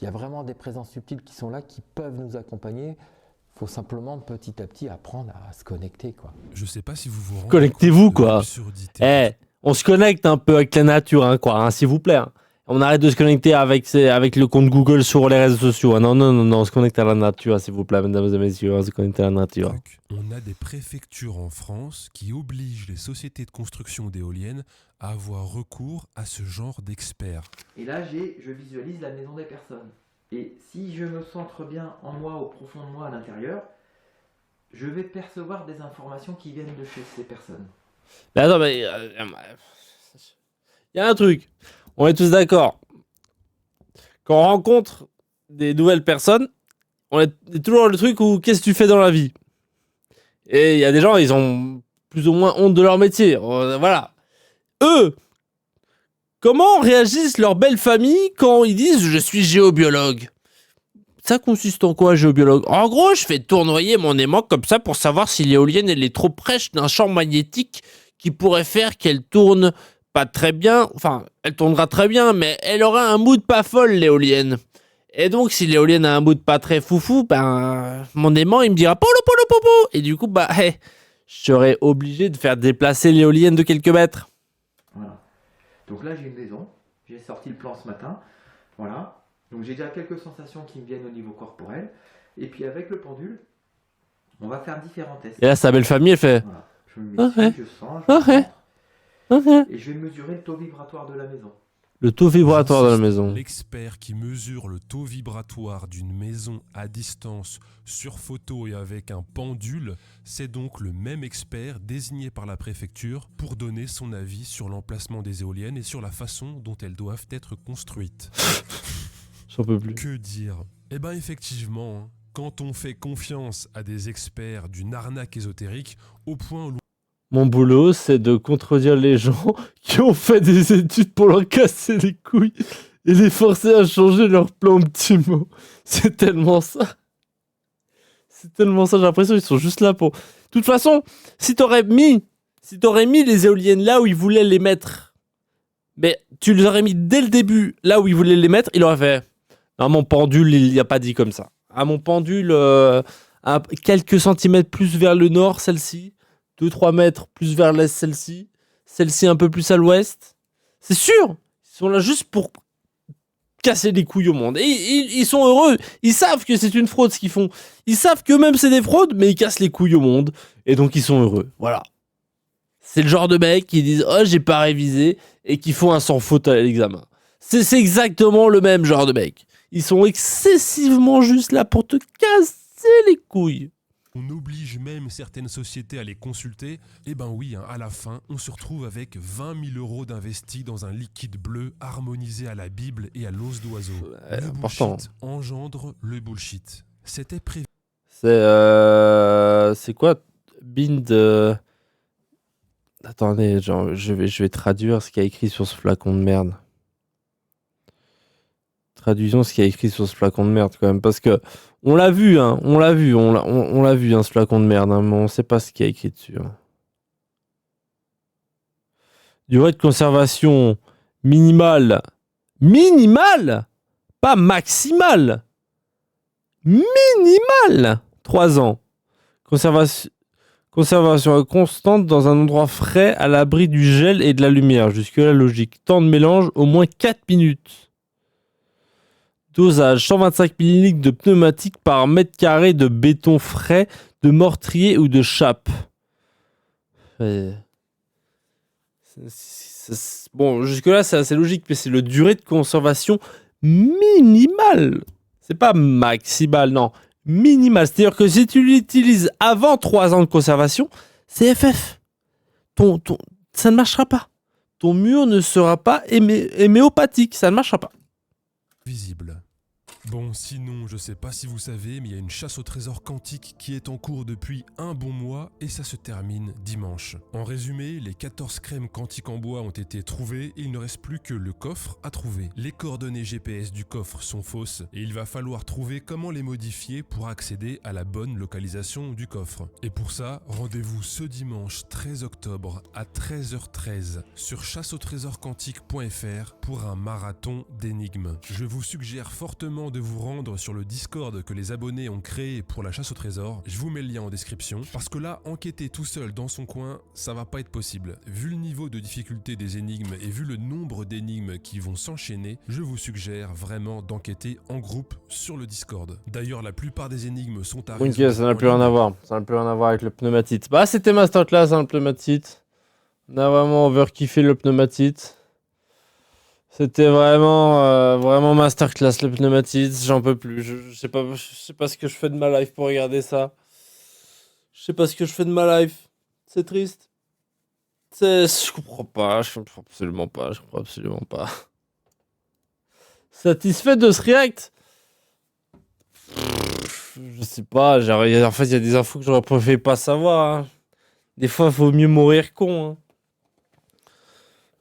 R: Il y a vraiment des présences subtiles qui sont là, qui peuvent nous accompagner. Il faut simplement petit à petit apprendre à se connecter, quoi.
B: Je sais pas si vous vous rendez
A: Connectez-vous,
B: compte de
A: quoi.
B: l'absurdité.
A: On se connecte un peu avec la nature, s'il vous plaît. On arrête de se connecter avec le compte Google sur les réseaux sociaux. Non, on se connecte à la nature, s'il vous plaît, mesdames et messieurs. On se connecte à la nature.
B: On a des préfectures en France qui obligent les sociétés de construction d'éoliennes à avoir recours à ce genre d'experts.
E: Et là, je visualise la maison des personnes. Et si je me centre bien en moi, au profond de moi, à l'intérieur, je vais percevoir des informations qui viennent de chez ces personnes.
A: Mais attends, il y a un truc. On est tous d'accord. Quand on rencontre des nouvelles personnes, on est toujours le truc où qu'est-ce que tu fais dans la vie? Et il y a des gens, ils ont plus ou moins honte de leur métier. Voilà. Eux, comment réagissent leurs belles familles quand ils disent je suis géobiologue? Ça consiste en quoi, géobiologue? En gros, je fais tournoyer mon aimant comme ça pour savoir si l'éolienne elle est trop près d'un champ magnétique qui pourrait faire qu'elle tourne pas très bien. Enfin, elle tournera très bien, mais elle aura un mood pas folle, l'éolienne. Et donc, si l'éolienne a un mood pas très foufou, mon aimant, il me dira polo polo popo. Et du coup, je serai obligé de faire déplacer l'éolienne de quelques mètres.
E: Voilà. Donc là, j'ai une maison. J'ai sorti le plan ce matin. Voilà. Donc j'ai déjà quelques sensations qui me viennent au niveau corporel. Et puis avec le pendule, on va faire différents tests.
A: Et là, sa belle famille, elle fait.
E: Voilà. Je me mets dessus, je sens, je concentre. Et je vais mesurer le taux vibratoire de la maison.
A: Le taux vibratoire de la maison.
B: L'expert qui mesure le taux vibratoire d'une maison à distance sur photo et avec un pendule, c'est donc le même expert désigné par la préfecture pour donner son avis sur l'emplacement des éoliennes et sur la façon dont elles doivent être construites.
A: J'en peux plus.
B: Que dire? Eh ben effectivement, quand on fait confiance à des experts d'une arnaque ésotérique, au point où
A: mon boulot, c'est de contredire les gens qui ont fait des études pour leur casser les couilles et les forcer à changer leur plan optimaux. C'est tellement ça. C'est tellement ça, j'ai l'impression qu'ils sont juste là pour... De toute façon, si t'aurais mis les éoliennes là où ils voulaient les mettre, mais tu les aurais mis dès le début là où ils voulaient les mettre, il aurait fait... Non, mon pendule, il n'y a pas dit comme ça. Ah, mon pendule, à quelques centimètres plus vers le nord, celle-ci. 2-3 mètres plus vers l'est, celle-ci un peu plus à l'ouest. C'est sûr, ils sont là juste pour casser les couilles au monde. Et ils sont heureux, ils savent que c'est une fraude ce qu'ils font. Ils savent qu'eux-mêmes c'est des fraudes, mais ils cassent les couilles au monde. Et donc ils sont heureux, voilà. C'est le genre de mecs qui disent « Oh, j'ai pas révisé » et qui font un sans faute à l'examen. C'est exactement le même genre de mecs. Ils sont excessivement juste là pour te casser les couilles.
B: On oblige même certaines sociétés à les consulter. Eh ben oui, à la fin, on se retrouve avec 20 000 € d'investis dans un liquide bleu harmonisé à la Bible et à l'os d'oiseau. Le bullshit engendre le bullshit. C'était prévu.
A: C'est quoi? Bind... Attendez, genre, je vais traduire ce qu'il y a écrit sur ce flacon de merde. Traduisons ce qu'il y a écrit sur ce flacon de merde quand même, parce que on l'a vu, on l'a vu, ce flacon de merde, mais on sait pas ce qu'il y a écrit dessus. Durée de conservation minimale, pas maximale, minimale, 3 ans. Conservation constante dans un endroit frais, à l'abri du gel et de la lumière. Jusque-là, logique. Temps de mélange, au moins 4 minutes. Dosage, 125 ml de pneumatique par mètre carré de béton frais, de mortier ou de chape. Bon, jusque-là, c'est assez logique, mais c'est le durée de conservation minimale. C'est pas maximal, non. Minimal. C'est-à-dire que si tu l'utilises avant 3 ans de conservation, c'est FF. Ça ne marchera pas. ton mur ne sera pas héméopathique, ça ne marchera pas.
B: Visible. Bon, sinon, je sais pas si vous savez, mais il y a une chasse au trésor quantique qui est en cours depuis un bon mois et ça se termine dimanche. En résumé, les 14 crèmes quantiques en bois ont été trouvées et il ne reste plus que le coffre à trouver. Les coordonnées GPS du coffre sont fausses et il va falloir trouver comment les modifier pour accéder à la bonne localisation du coffre. Et pour ça, rendez-vous ce dimanche 13 octobre à 13h13 sur chasseautrésorquantique.fr pour un marathon d'énigmes. Je vous suggère fortement de vous rendre sur le Discord que les abonnés ont créé pour la chasse au trésor. Je vous mets le lien en description. Parce que là, enquêter tout seul dans son coin, ça va pas être possible. Vu le niveau de difficulté des énigmes et vu le nombre d'énigmes qui vont s'enchaîner, je vous suggère vraiment d'enquêter en groupe sur le Discord. D'ailleurs, la plupart des énigmes sont à
A: Ok,
B: résoudre
A: ça n'a
B: en
A: plus rien
B: ligne.
A: à voir. Ça n'a plus rien à voir avec le pneumatite. Bah, c'était masterclass, hein, le pneumatite. On a vraiment overkiffé le pneumatite. C'était vraiment masterclass le pneumatite. J'en peux plus. Je sais pas ce que je fais de ma life pour regarder ça. Je sais pas ce que je fais de ma life. C'est triste. Je comprends pas. Je comprends absolument pas. Je comprends absolument pas. Satisfait de ce react? Je sais pas. Genre, en fait, il y a des infos que j'aurais préféré pas savoir. Hein. Des fois, il vaut mieux mourir con. Hein.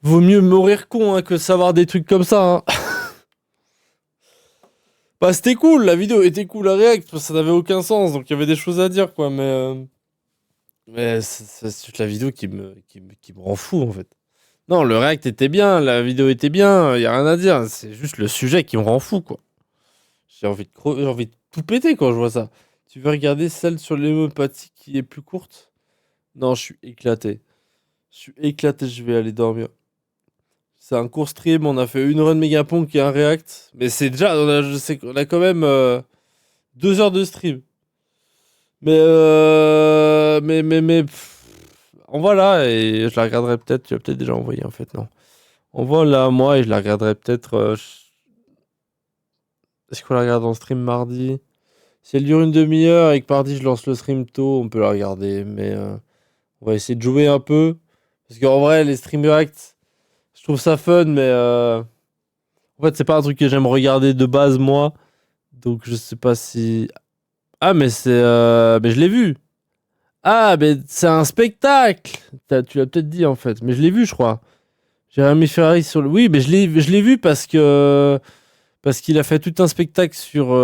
A: Vaut mieux mourir con hein, que savoir des trucs comme ça. Hein. Bah, c'était cool. La vidéo était cool à react. Ça n'avait aucun sens. Donc, il y avait des choses à dire, quoi. Mais c'est toute la vidéo qui me rend fou, en fait. Non, le react était bien. La vidéo était bien. Il n'y a rien à dire. C'est juste le sujet qui me rend fou, quoi. J'ai envie de tout péter quand je vois ça. Tu veux regarder celle sur l'hémopathie qui est plus courte? Non, je suis éclaté. Je vais aller dormir. C'est un court stream. On a fait une run Megapunk et un react. Mais c'est déjà... je sais qu'on a quand même 2 heures de stream. Mais envoie-la et je la regarderai peut-être. Tu l'as peut-être déjà envoyé en fait, non. Envoie-la à moi et je la regarderai peut-être... Est-ce qu'on la regarde en stream mardi? Si elle dure une demi-heure et que mardi je lance le stream tôt, on peut la regarder. Mais on va essayer de jouer un peu. Parce qu'en vrai, les stream react, je trouve ça fun, mais en fait, c'est pas un truc que j'aime regarder de base, moi. Donc, je sais pas si... Ah, mais c'est... Mais je l'ai vu. Ah, mais c'est un spectacle. Tu l'as peut-être dit, en fait. Mais je l'ai vu, je crois. Jérémy Ferrari sur le... Oui, mais je l'ai vu parce que... Parce qu'il a fait tout un spectacle sur...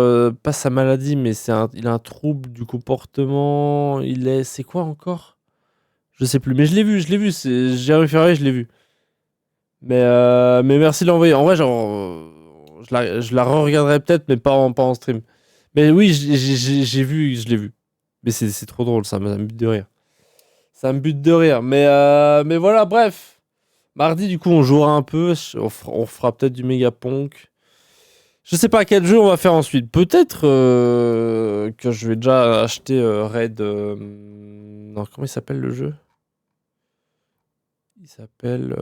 A: pas sa maladie, mais il a un trouble du comportement. C'est quoi encore? Je sais plus. Mais je l'ai vu. C'est Jérémy Ferrari, je l'ai vu. Mais merci de l'envoyer. En vrai, genre... Je la re-regarderai peut-être, mais pas en stream. Mais oui, j'ai vu, je l'ai vu. Mais c'est trop drôle, ça me bute de rire. Ça me bute de rire. Mais voilà, bref. Mardi, du coup, on jouera un peu. On fera peut-être du Megapunk. Je sais pas quel jeu on va faire ensuite. Peut-être que je vais déjà acheter Raid... Non, comment il s'appelle le jeu? Il s'appelle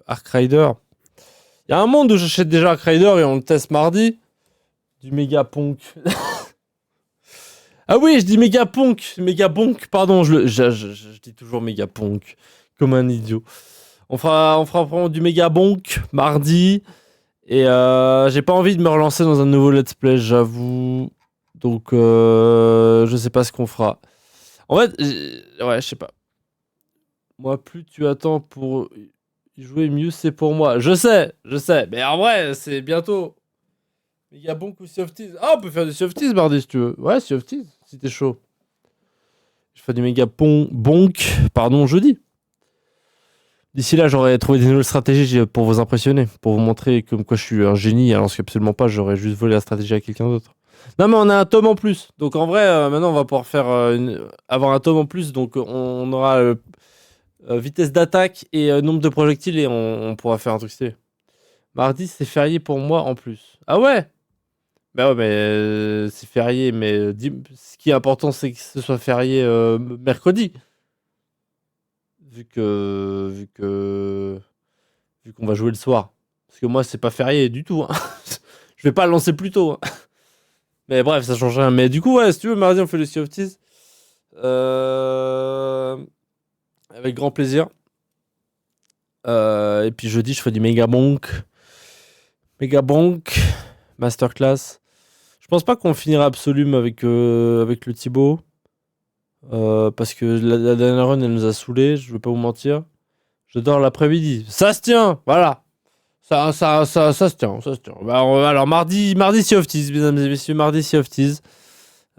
A: Ark Rider. Il y a un monde où j'achète déjà Ark Rider et on le teste mardi. Du Megapunk. Ah oui, je dis Megapunk, pardon, je dis toujours Megapunk, comme un idiot. On fera vraiment du Megapunk mardi, et j'ai pas envie de me relancer dans un nouveau let's play, j'avoue. Donc, je sais pas ce qu'on fera. En fait, ouais, je sais pas. Moi, plus tu attends pour jouer, mieux c'est pour moi. Je sais, mais en vrai, c'est bientôt. Megapunk ou Sea of Thieves. Ah, on peut faire du Sea of Thieves mardi si tu veux. Ouais, Sea of Thieves, si t'es chaud. Je fais du Megapunk, pardon, jeudi. D'ici là, j'aurais trouvé des nouvelles stratégies pour vous impressionner, pour vous montrer comme quoi je suis un génie, alors qu'absolument pas, j'aurais juste volé la stratégie à quelqu'un d'autre. Non, mais on a un tome en plus. Donc en vrai, maintenant, on va pouvoir faire avoir un tome en plus. Donc on aura vitesse d'attaque et nombre de projectiles et on pourra faire un truc stylé. Mardi, c'est férié pour moi en plus. Ah ouais? Bah ouais, mais c'est férié, mais ce qui est important, c'est que ce soit férié mercredi. Vu qu'on va jouer le soir. Parce que moi, c'est pas férié du tout. Hein. Je vais pas le lancer plus tôt. Hein. Mais bref, ça change rien. Mais du coup, ouais, si tu veux, mardi, on fait le Sea of Thieves. Avec grand plaisir. Et puis jeudi, je fais du Mega Bonk. Masterclass. Je pense pas qu'on finira Absolume avec le Thibaut. Parce que la dernière run, elle nous a saoulés, je vais pas vous mentir. Je dors l'après-midi. Ça se tient, voilà. Ça se tient. Bah, alors, mardi, Sea of Thieves, mesdames et messieurs, mardi Sea of Thieves.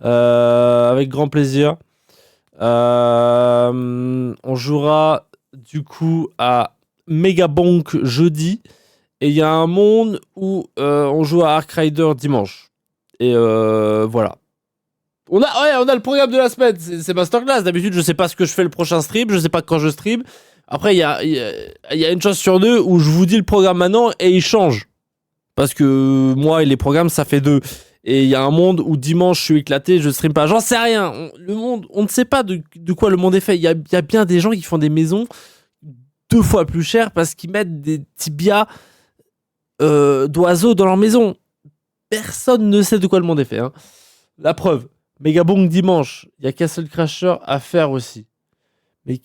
A: Avec grand plaisir. On jouera du coup à Mega Bonk jeudi. Et il y a un monde où on joue à Ark Rider dimanche. Et voilà. On a le programme de la semaine. C'est Masterclass. D'habitude, je sais pas ce que je fais le prochain stream. Je sais pas quand je stream. Après, il y a une chance sur deux où je vous dis le programme maintenant et il change. Parce que moi et les programmes, ça fait deux. Et il y a un monde où dimanche, je suis éclaté, je stream pas. J'en sais rien. Le monde, on ne sait pas de quoi le monde est fait. Il y a bien des gens qui font des maisons 2 fois plus chères parce qu'ils mettent des tibias d'oiseaux dans leur maison. Personne ne sait de quoi le monde est fait. Hein. La preuve. Megabonk dimanche. Il y a Castle Crasher à faire aussi. Mais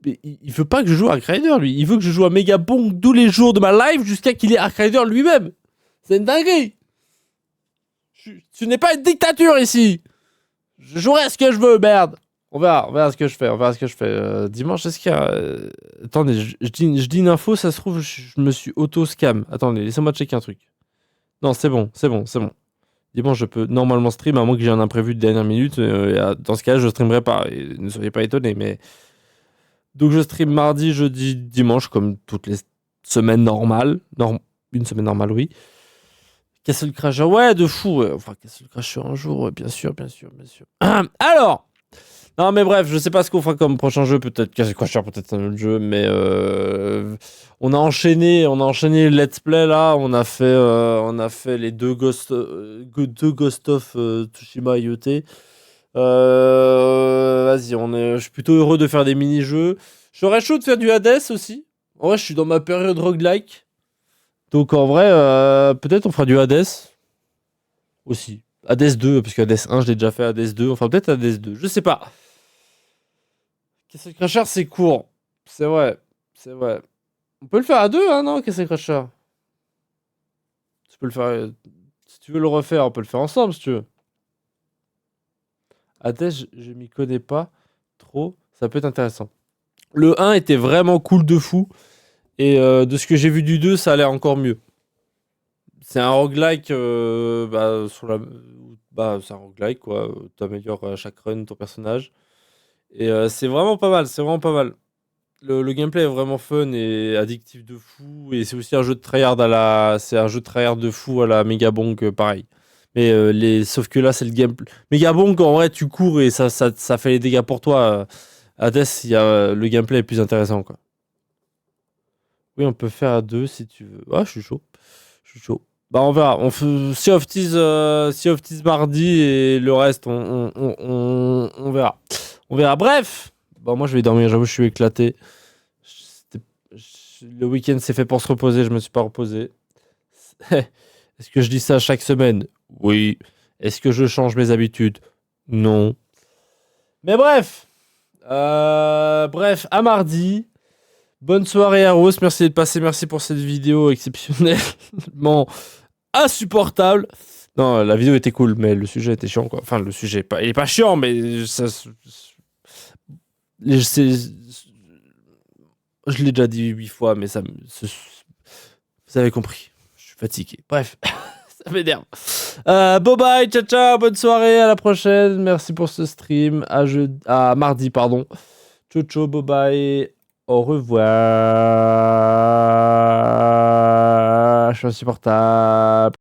A: il veut pas que je joue à Ark Rider, lui. Il veut que je joue à Megabonk tous les jours de ma live jusqu'à qu'il ait Ark Rider lui-même. C'est une dinguerie. Ce n'est pas une dictature ici. Je jouerai à ce que je veux, merde. On verra ce que je fais. Dimanche, est-ce qu'il y a... Attendez, je dis une info, ça se trouve, je me suis auto-scam. Attendez, laissez-moi checker un truc. Non, c'est bon. Dimanche, je peux normalement stream, à moins que j'ai un imprévu de dernière minute. Dans ce cas-là, je streamerai pas. Et ne soyez pas étonnés, mais... Donc, je stream mardi, jeudi, dimanche, comme toutes les semaines normales. Une semaine normale, oui. Castle Crasher, ouais, de fou. Ouais. Enfin, Castle Crasher un jour, ouais, bien sûr. Alors, non, mais bref, je sais pas ce qu'on fera comme prochain jeu. Peut-être Castle Crasher, peut-être un autre jeu, mais on a enchaîné le let's play là. On a fait les deux Ghost of Tsushima IoT. Vas-y, je suis plutôt heureux de faire des mini-jeux. Je serais chaud de faire du Hades aussi. En vrai, je suis dans ma période roguelike. Donc en vrai, peut-être on fera du Hades aussi. Hades 2, parce que Hades 1, je l'ai déjà fait. Hades 2, enfin peut-être Hades 2, je sais pas. Castle Crasher, c'est court. C'est vrai. On peut le faire à deux, hein, non, Castle Crasher. Tu peux le faire... Si tu veux le refaire, on peut le faire ensemble, si tu veux. Hades, je m'y connais pas trop. Ça peut être intéressant. Le 1 était vraiment cool de fou. Et de ce que j'ai vu du 2, ça a l'air encore mieux. C'est un roguelike, c'est un roguelike, quoi. T'améliores à chaque run ton personnage. Et c'est vraiment pas mal, Le gameplay est vraiment fun et addictif de fou. Et c'est aussi un jeu de tryhard de fou à la Megabonk, pareil. Mais sauf que là, c'est le gameplay. Megabonk, en vrai, tu cours et ça fait les dégâts pour toi. Hades, le gameplay est plus intéressant, quoi. Oui, on peut faire à deux si tu veux. Ah, je suis chaud. Bah, on verra. On fait Sea of Thieves mardi et le reste, on verra. Bref. Bah, moi, je vais dormir. J'avoue, je suis éclaté. Le week-end s'est fait pour se reposer. Je me suis pas reposé. Est-ce que je dis ça chaque semaine? Oui. Est-ce que je change mes habitudes? Non. Mais bref. À mardi. Bonne soirée à Rose, merci d'être passé, merci pour cette vidéo exceptionnellement insupportable. Non, la vidéo était cool, mais le sujet était chiant, quoi. Enfin, le sujet, il est pas chiant, mais ça... Je l'ai déjà dit 8 fois, mais ça... Vous avez compris, je suis fatigué. Bref, ça m'énerve. Bye bye, ciao, bonne soirée, à la prochaine. Merci pour ce stream, à mardi, pardon. Ciao, bye bye. Au revoir. Je suis insupportable.